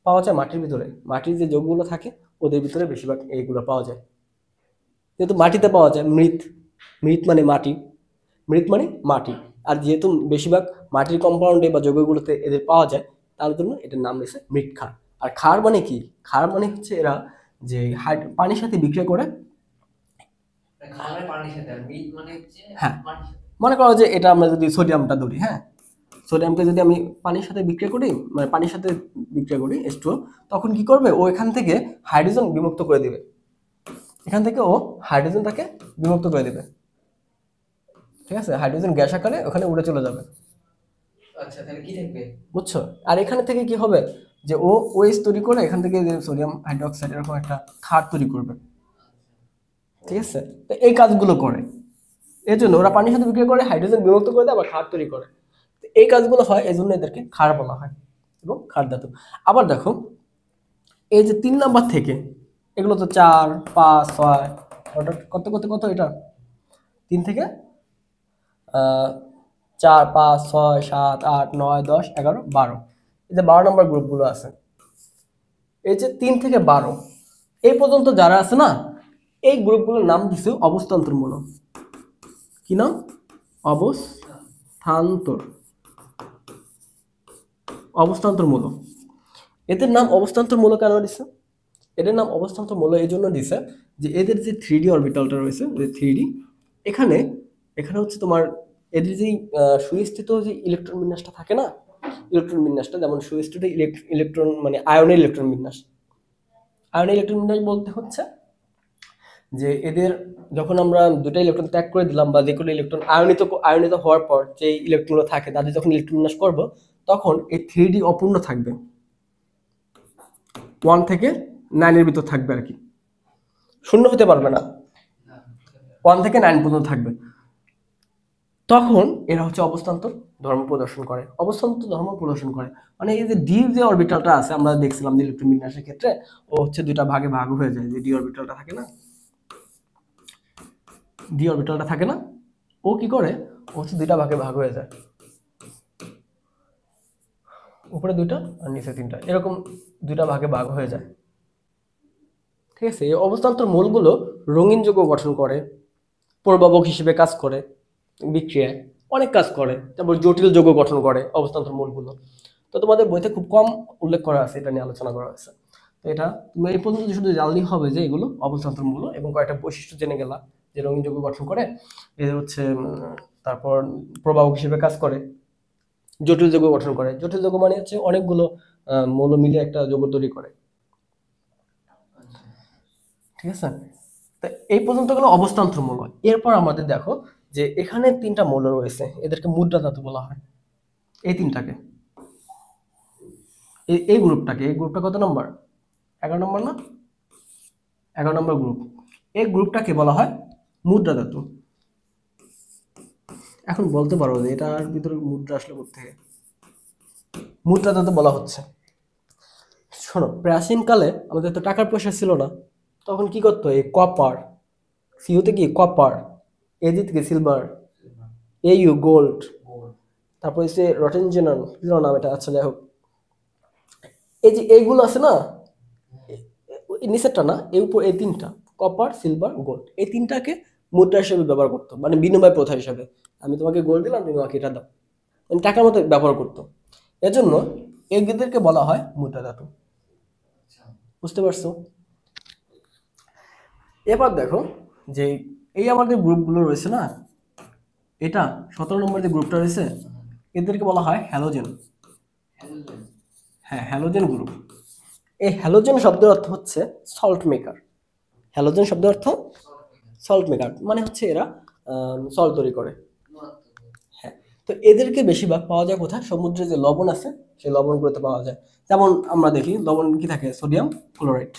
পাওয়া যায় মাটির ভিতরে, মাটির যে যৌগগুলো থাকে ওদের ভিতরে বেশিরভাগ এইগুলো পাওয়া যায়। যেহেতু মাটিতে পাওয়া যায়, মৃৎ, মৃৎ মানে মাটি, মৃৎ মানে মাটি, আর যেহেতু বেশিরভাগ মাটির কম্পাউন্ডে বা যৌগগুলোতে এদের পাওয়া যায়, তার জন্য এটার নাম দিয়েছে মৃৎ ক্ষার। আর ক্ষার মানে কি? ক্ষার মানে হচ্ছে এরা যে পানির সাথে বিক্রিয়া করে। খাবার পানির সাথে, আর মিট মানে হচ্ছে হ্যাঁ, পানির সাথে। মনে করো যে এটা আমরা যদি সোডিয়ামটা ধরি, হ্যাঁ, সোডিয়ামকে যদি আমি পানির সাথে বিক্রিয়া করি, মানে পানির সাথে বিক্রিয়া করি H2O, তখন কি করবে? ও এখান থেকে হাইড্রোজেন বিমুক্ত করে দিবে, এখান থেকে ও হাইড্রোজেনটাকে বিমুক্ত করে দিবে, ঠিক আছে? হাইড্রোজেন গ্যাস আকারে ওখানে উড়ে চলে যাবে, আচ্ছা, তাহলে কি থাকবে? বুঝছো? আর এখানে থেকে কি হবে? যে ও ওএইচ তৈরি করে এখান থেকে যে সোডিয়াম হাইড্রোক্সাইড এরকম একটা ক্ষার তৈরি করবে, ঠিক আছে? তো এই কাজগুলো করে, এর জন্য ওরা পানির সাথে বিক্রিয়া করে হাইড্রোজেন বিমুক্ত করে দেয়, আবার ক্ষার তৈরি করে। তো এই কাজগুলো হয়, এই জন্য এদেরকে ক্ষার বলা হয় এবং ক্ষার ধাতু। আবার দেখো, এই যে 3 নাম্বার থেকে, এগুলো তো 4, 5, 6, অর্থাৎ কত কত কত, এটা 3 থেকে 4, 5, 6, 7, 8, 9, 10, 11, 12, এই যে 12 নম্বর গ্রুপগুলো আছে, এই যে 3 থেকে 12 এই পর্যন্ত যারা আছে না, এই গ্রুপগুলোর নাম দিছে অবস্থান্তরমূলক। কি নাম? অবস্থান্তর, অবস্থান্তরমূলক। এদের নাম অবস্থান্তরমূলক কেন দিছে? এদের নাম অবস্থান্তরমূলক এই জন্য দিছে যে এদের যে 3D অরবিটালটা রয়েছে, যে 3D, এখানে এখানে হচ্ছে তোমার এদের যেই সুস্থিত যে ইলেকট্রন বিন্যাসটা থাকে না, ইলেকট্রন বিন্যাসটা যেমন সুস্থিত ইলেকট্রন মানে আয়নের ইলেকট্রন বিন্যাস। আয়নের ইলেকট্রন বিন্যাস বলতে হচ্ছে যে এদের যখন আমরা দুটো ইলেকট্রন ত্যাগ করে দিলাম, বা যে কোনো ইলেকট্রন আয়নিত হওয়ার পর যে ইলেকট্রনগুলো থাকে তাদের যখন ইলেকট্রন বিন্যাস করব, তখন এই 3D অপূর্ণ থাকবে, 1 থেকে 9 এর ভিতর থাকবে আর কি, শূন্য হতে পারবে না, 1 থেকে 9 পর্যন্ত থাকবে। তখন এরা হচ্ছে অবস্থান্তর ধর্ম প্রদর্শন করে, অবস্থান্তর ধর্ম প্রদর্শন করে। মানে এই যে ডি যে অরবিটালটা আছে, আমরা দেখছিলাম যে ইলেকট্রন বিন্যাসের ক্ষেত্রে ও হচ্ছে দুইটা ভাগে ভাগ হয়ে যায়, যে ডি অরবিটালটা থাকে না, ডি অরবিটালটা থাকে না, ও কি করে? ও হচ্ছে দুইটা ভাগে ভাগ হয়ে যায়, উপরে দুইটা আর নিচে তিনটা, এরকম দুইটা ভাগে ভাগ হয়ে যায়, ঠিক আছে? এই অবস্থান্তর মূলগুলো রঙিন যৌগ গঠন করে, প্রভাবক হিসেবে কাজ করে, বিক্রিয়ায় অনেক কাজ করে, তারপর জটিল যৌগ গঠন করে অবস্থান্তর মূলগুলো। তো তোমাদের বইতে খুব কম উল্লেখ করা আছে, এটা নিয়ে আলোচনা করা হয়েছে। তো এটা তুমি এই পর্যন্ত শুধু জানলেই হবে যে এগুলো অবস্থান্তর মূল, এবং কয়েকটা বৈশিষ্ট্য জেনে গেলা, যে রঙিন যৌগ গঠন করে, এদের হচ্ছে তারপর প্রভাবক হিসেবে কাজ করে, জটিল যৌগ গঠন করে। জটিল যৌগ মানে হচ্ছে অনেকগুলো মৌল মিলে একটা যৌগ তৈরি করে, ঠিক আছে? তো এই পর্যন্ত গেলো অবস্থান্তর মৌল। এরপর আমাদের দেখো যে এখানে 3টা মৌল রয়েছে, এদেরকে মুদ্রা ধাতু বলা হয়। এই 3টাকে, এই গ্রুপটাকে, এই গ্রুপটা কত নম্বর? 11 নম্বর না? 11 নম্বর গ্রুপ। এই গ্রুপটাকে বলা হয় মুদ্রা ধাতু। এখন বলতে পারো যে এটার ভিতরে মুদ্রা আসলে কোত্থেকে? মুদ্রা ধাতু বলা হচ্ছে, শোনো, প্রাচীনকালে আমাদের তো টাকার পয়সা ছিল না, তখন কি করতো? এই কপার, সিউতে কি কপার, এজি থেকে সিলভার, এইউ গোল্ড, তারপর হচ্ছে রটেনজেনন, কি নাম এটা, আচ্ছা যাই হোক, এই যে এইগুলো আছে না, নিচেরটা না, এই উপর, এই 3টা, কপার, সিলভার, গোল্ড, এই 3টাকে মুদ্রা হিসেবে ব্যবহার করতো, মানে বিনিময় প্রথা হিসেবে। আমি তোমাকে গোল্ড দিলাম, তুমি আমাকে এটা দাও, মানে টাকার মতো ব্যবহার করতো। এজন্য এদেরকে বলা হয় মুদ্রা ধাতু। বুঝতে পারছো? এবার দেখো যে এই আমাদের গ্রুপগুলো রয়েছে না, এটা 17 নম্বর যে গ্রুপটা রয়েছে, এদেরকে বলা হয় হ্যালোজেন। হ্যাঁ, হ্যালোজেন গ্রুপ। এই হ্যালোজেন শব্দের অর্থ হচ্ছে সল্ট মেকার। হ্যালোজেন শব্দের অর্থ সল্ট মেকার, মানে হচ্ছে এরা সল্ট তৈরি করে। হ্যাঁ, তো এদেরকে বেশিরভাগ পাওয়া যায় কোথায়? সমুদ্রে যে লবণ আছে সেই লবণগুলোতে পাওয়া যায়। যেমন আমরা দেখি লবণ কি থাকে? Sodium chloride.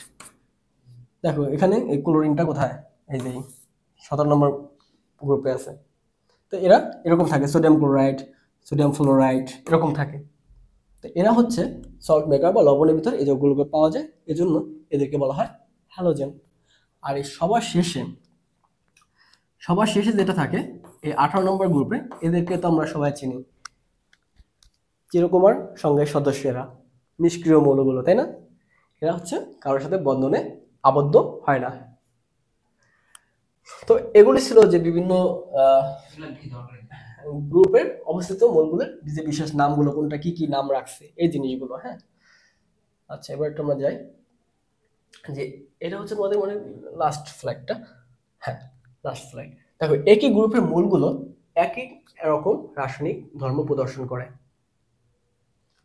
দেখো এখানে এই ক্লোরিনটা কোথায়? এই যে 17 নম্বর গ্রুপে আছে। তো এরা এরকম থাকে, সোডিয়াম ক্লোরাইড, সোডিয়াম ফ্লোরাইড, এরকম থাকে। তো এরা হচ্ছে সল্ট মেকার বা লবণের ভিতর এই যৌগগুলোকে পাওয়া যায়, এজন্য এদেরকে বলা হয় হ্যালোজেন। আর এই সবার শেষে যেটা থাকে এই 18 নম্বর গ্রুপে, এদেরকে তো আমরা সবাই চিনি, চিরকুমার সঙ্গের সদস্যরা, নিষ্ক্রিয় মৌলগুলো, তাই না? এরা হচ্ছে কারোর সাথে বন্ধনে আবদ্ধ হয় না। তো এগুলি ছিল যে বিভিন্ন এগুলো কি দরকার? গ্রুপের অবস্থিত মৌলগুলোর যে বিশেষ নামগুলো, কোনটা কি কি নাম রাখছে, এই জিনিসগুলো। হ্যাঁ, আচ্ছা, এবার একটু আমরা যাই যে এটা হচ্ছে তোমাদের মানে লাস্ট ফ্ল্যাগটা। হ্যাঁ, লাস্ট ফ্ল্যাগ। দেখো, একই গ্রুপের মূলগুলো একই রকম রাসায়নিক ধর্ম প্রদর্শন করে।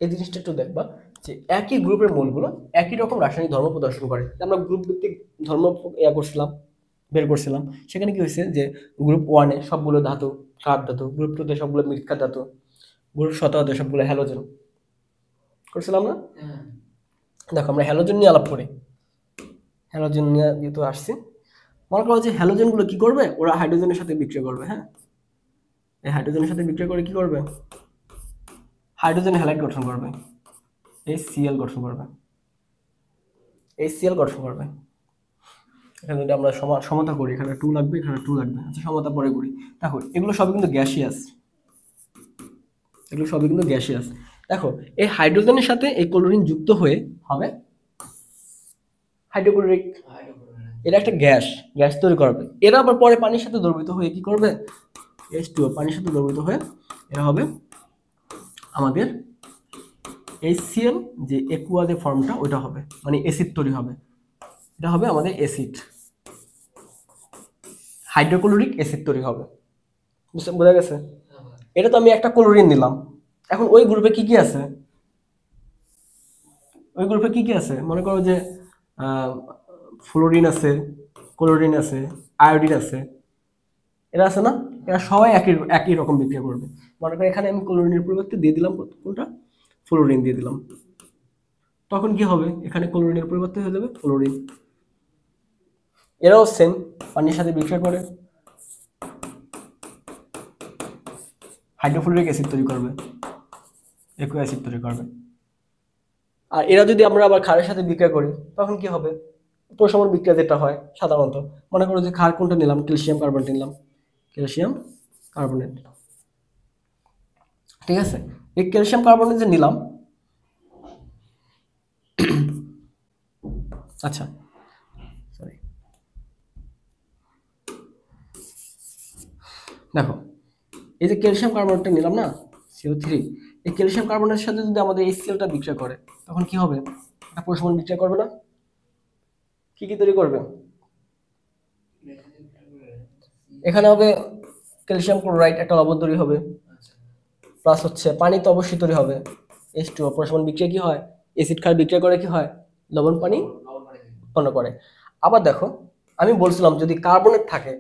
এই জিনিসটা একটু দেখবা যে একই গ্রুপের মূলগুলো একই রকম রাসায়নিক ধর্ম প্রদর্শন করে। আমরা গ্রুপ ভিত্তিক ধর্ম বের করছিলাম। সেখানে কি হয়েছে যে গ্রুপ ওয়ানে সবগুলো ধাতু ক্ষার ধাতু, গ্রুপ টুতে সবগুলো মৃৎক্ষার ধাতু, গ্রুপ শততে সবগুলো হ্যালোজেন করছিলাম না? হ্যাঁ। দেখো, আমরা হ্যালোজেন নিয়ে আলাপ করি। হ্যালোজেন নিয়ে যেহেতু আসছি, মনে করো যে হ্যালোজেনগুলো কি করবে, ওরা হাইড্রোজেনের সাথে বিক্রিয়া করবে। হ্যাঁ, এই হাইড্রোজেনের সাথে বিক্রিয়া করে কি করবে, হাইড্রোজেন হ্যালাইড গঠন করবে, HCl গঠন করবে, HCl গঠন করবে। এখানে যদি আমরা সমতা করি, এখানে 2 লাগবে, এখানে 2 লাগবে। আচ্ছা, সমতা পরে করি। দেখো, এগুলো সবই কিন্তু গ্যাসিয়াস, এগুলো সবই কিন্তু গ্যাসিয়াস। দেখো, এই হাইড্রোজেনের সাথে এই ক্লোরিন যুক্ত হয়ে হবে হাইড্রোক্লোরিক। এটা একটা গ্যাস, গ্যাস তৈরি করবে। এরা আবার পরে পানির সাথে দ্রবীভূত হয়ে কি করবে, H2O, পানির সাথে দ্রবীভূত হয়ে এরা হবে আমাদের HCl, যে একুয়া যে ফর্মটা ওইটা হবে, মানে অ্যাসিড তৈরি হবে। এটা হবে আমাদের অ্যাসিড, হাইড্রোক্লোরিক অ্যাসিড তৈরি হবে। বোঝা গেছে? এটা তো আমি একটা ক্লোরিন নিলাম। এখন ওই গ্রুপে কি কি আছে, ওই গ্রুপে কি কি আছে, মনে করো যে ফ্লোরিন আছে, ক্লোরিন আছে, আয়োডিন আছে, এরা আছে না? এরা সবাই একই একই রকম বিক্রিয়া করবে। মনে করো এখানে আমি ক্লোরিনের পরিবর্তে দিয়ে দিলাম কোনটা, ফ্লোরিন দিয়ে দিলাম। তখন কি হবে, এখানে ক্লোরিনের পরিবর্তে হয়ে যাবে ফ্লোরিন। এরাও সেম, পানির সাথে বিক্রিয়া করে হাইড্রোফ্লোরিক অ্যাসিড তৈরি করবে, একু অ্যাসিড তৈরি করবে। আর এরা যদি আমরা আবার ক্ষারের সাথে বিক্রিয়া করি, তখন কি হবে, প্রশমন বিক্রিয়া যেটা হয় সাধারণত, মনে করো যে ক্ষার কোনটা নিলাম, ক্যালসিয়াম কার্বনেট নিলাম, ক্যালসিয়াম কার্বনেট। ঠিক আছে, এই ক্যালসিয়াম কার্বনেট যে নিলাম, আচ্ছা সরি, দেখো, এই যে ক্যালসিয়াম কার্বনেটটা নিলাম না, CO3, এই ক্যালসিয়াম কার্বনেটের সাথে যদি আমাদের HClটা বিক্রিয়া করে, তখন কি হবে, একটা প্রশমন বিক্রিয়া করবে না? কি কি তৈরি করবে, এখানে হবে ক্যালসিয়াম ক্লোরাইড, একটা লবণ তৈরি হবে, প্লাস হচ্ছে পানি তো অবশ্যই তৈরি হবে, H2O। প্রশমন বিক্রিয়া কি হয়, অ্যাসিড ক্ষার বিক্রিয়া করে কি হয়, লবণ পানি উৎপন্ন করে। আবার দেখো, আমি বলছিলাম যদি কার্বনেট থাকে,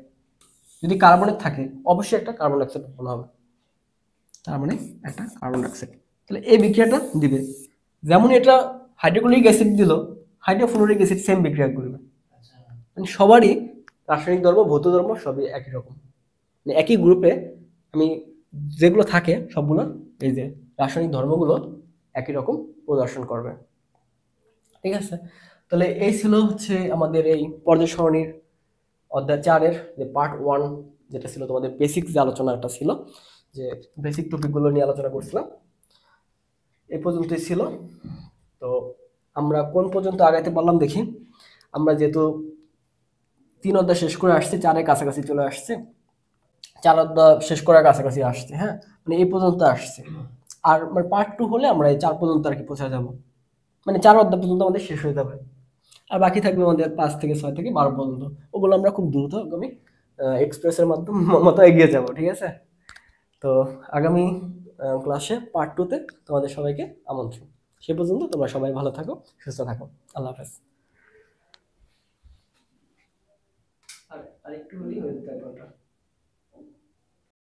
যদি কার্বনেট থাকে অবশ্যই একটা কার্বন ডাইঅক্সাইড উৎপন্ন হবে, তার মানে একটা কার্বন ডাইঅক্সাইড। তাহলে এই বিক্রিয়াটা দিবে, যেমন এটা হাইড্রোক্লোরিক অ্যাসিড দিল, হাইড্রোফ্লোরিক অ্যাসিড সেম বিক্রিয়া করবে। মানে সবারই রাসায়নিক ধর্ম, ভৌত ধর্ম সবই একই রকম, মানে একই গ্রুপে আমি যেগুলো থাকে সবগুলো এই যে রাসায়নিক ধর্মগুলো একই রকম প্রদর্শন করবে। ঠিক আছে, তাহলে এই ছিল হচ্ছে আমাদের এই পর্যায় সারণীর অধ্যায় 4-এর যে পার্ট 1, যেটা ছিল তোমাদের বেসিক যে আলোচনাটা ছিল, যে বেসিক টপিকগুলো নিয়ে আলোচনা করছিলাম, এই পর্যন্তই ছিল। তো আমরা কোন পর্যন্ত আগাইতে পারলাম দেখি। আমরা যেহেতু 3 অধ্যায় শেষ করে আসছি, 4-এর কাছাকাছি চলে আসছে, 4 অধ্যায় শেষ করার কাছাকাছি আসছে। হ্যাঁ, মানে এই পর্যন্ত আসছে। আর মানে পার্ট 2 হলে আমরা এই 4 পর্যন্ত আর কি পৌঁছে যাব, মানে 4 অধ্যায় পর্যন্ত আমাদের শেষ হয়ে যাবে। আর বাকি থাকবে আমাদের 5 থেকে 6 থেকে 12 পর্যন্ত। ওগুলো আমরা খুব দ্রুত আগামী এক্সপ্রেসের মতো এগিয়ে যাব। ঠিক আছে, তো আগামী ক্লাসে পার্ট 2-তে তোমাদের সবাইকে আমন্ত্রণ। সে পর্যন্ত তোমরা সবাই ভালো থাকো, সুস্থ থাকো। আল্লাহ হাফেজ। আর একটু হলেই হয়ে যেত 1 ঘন্টা।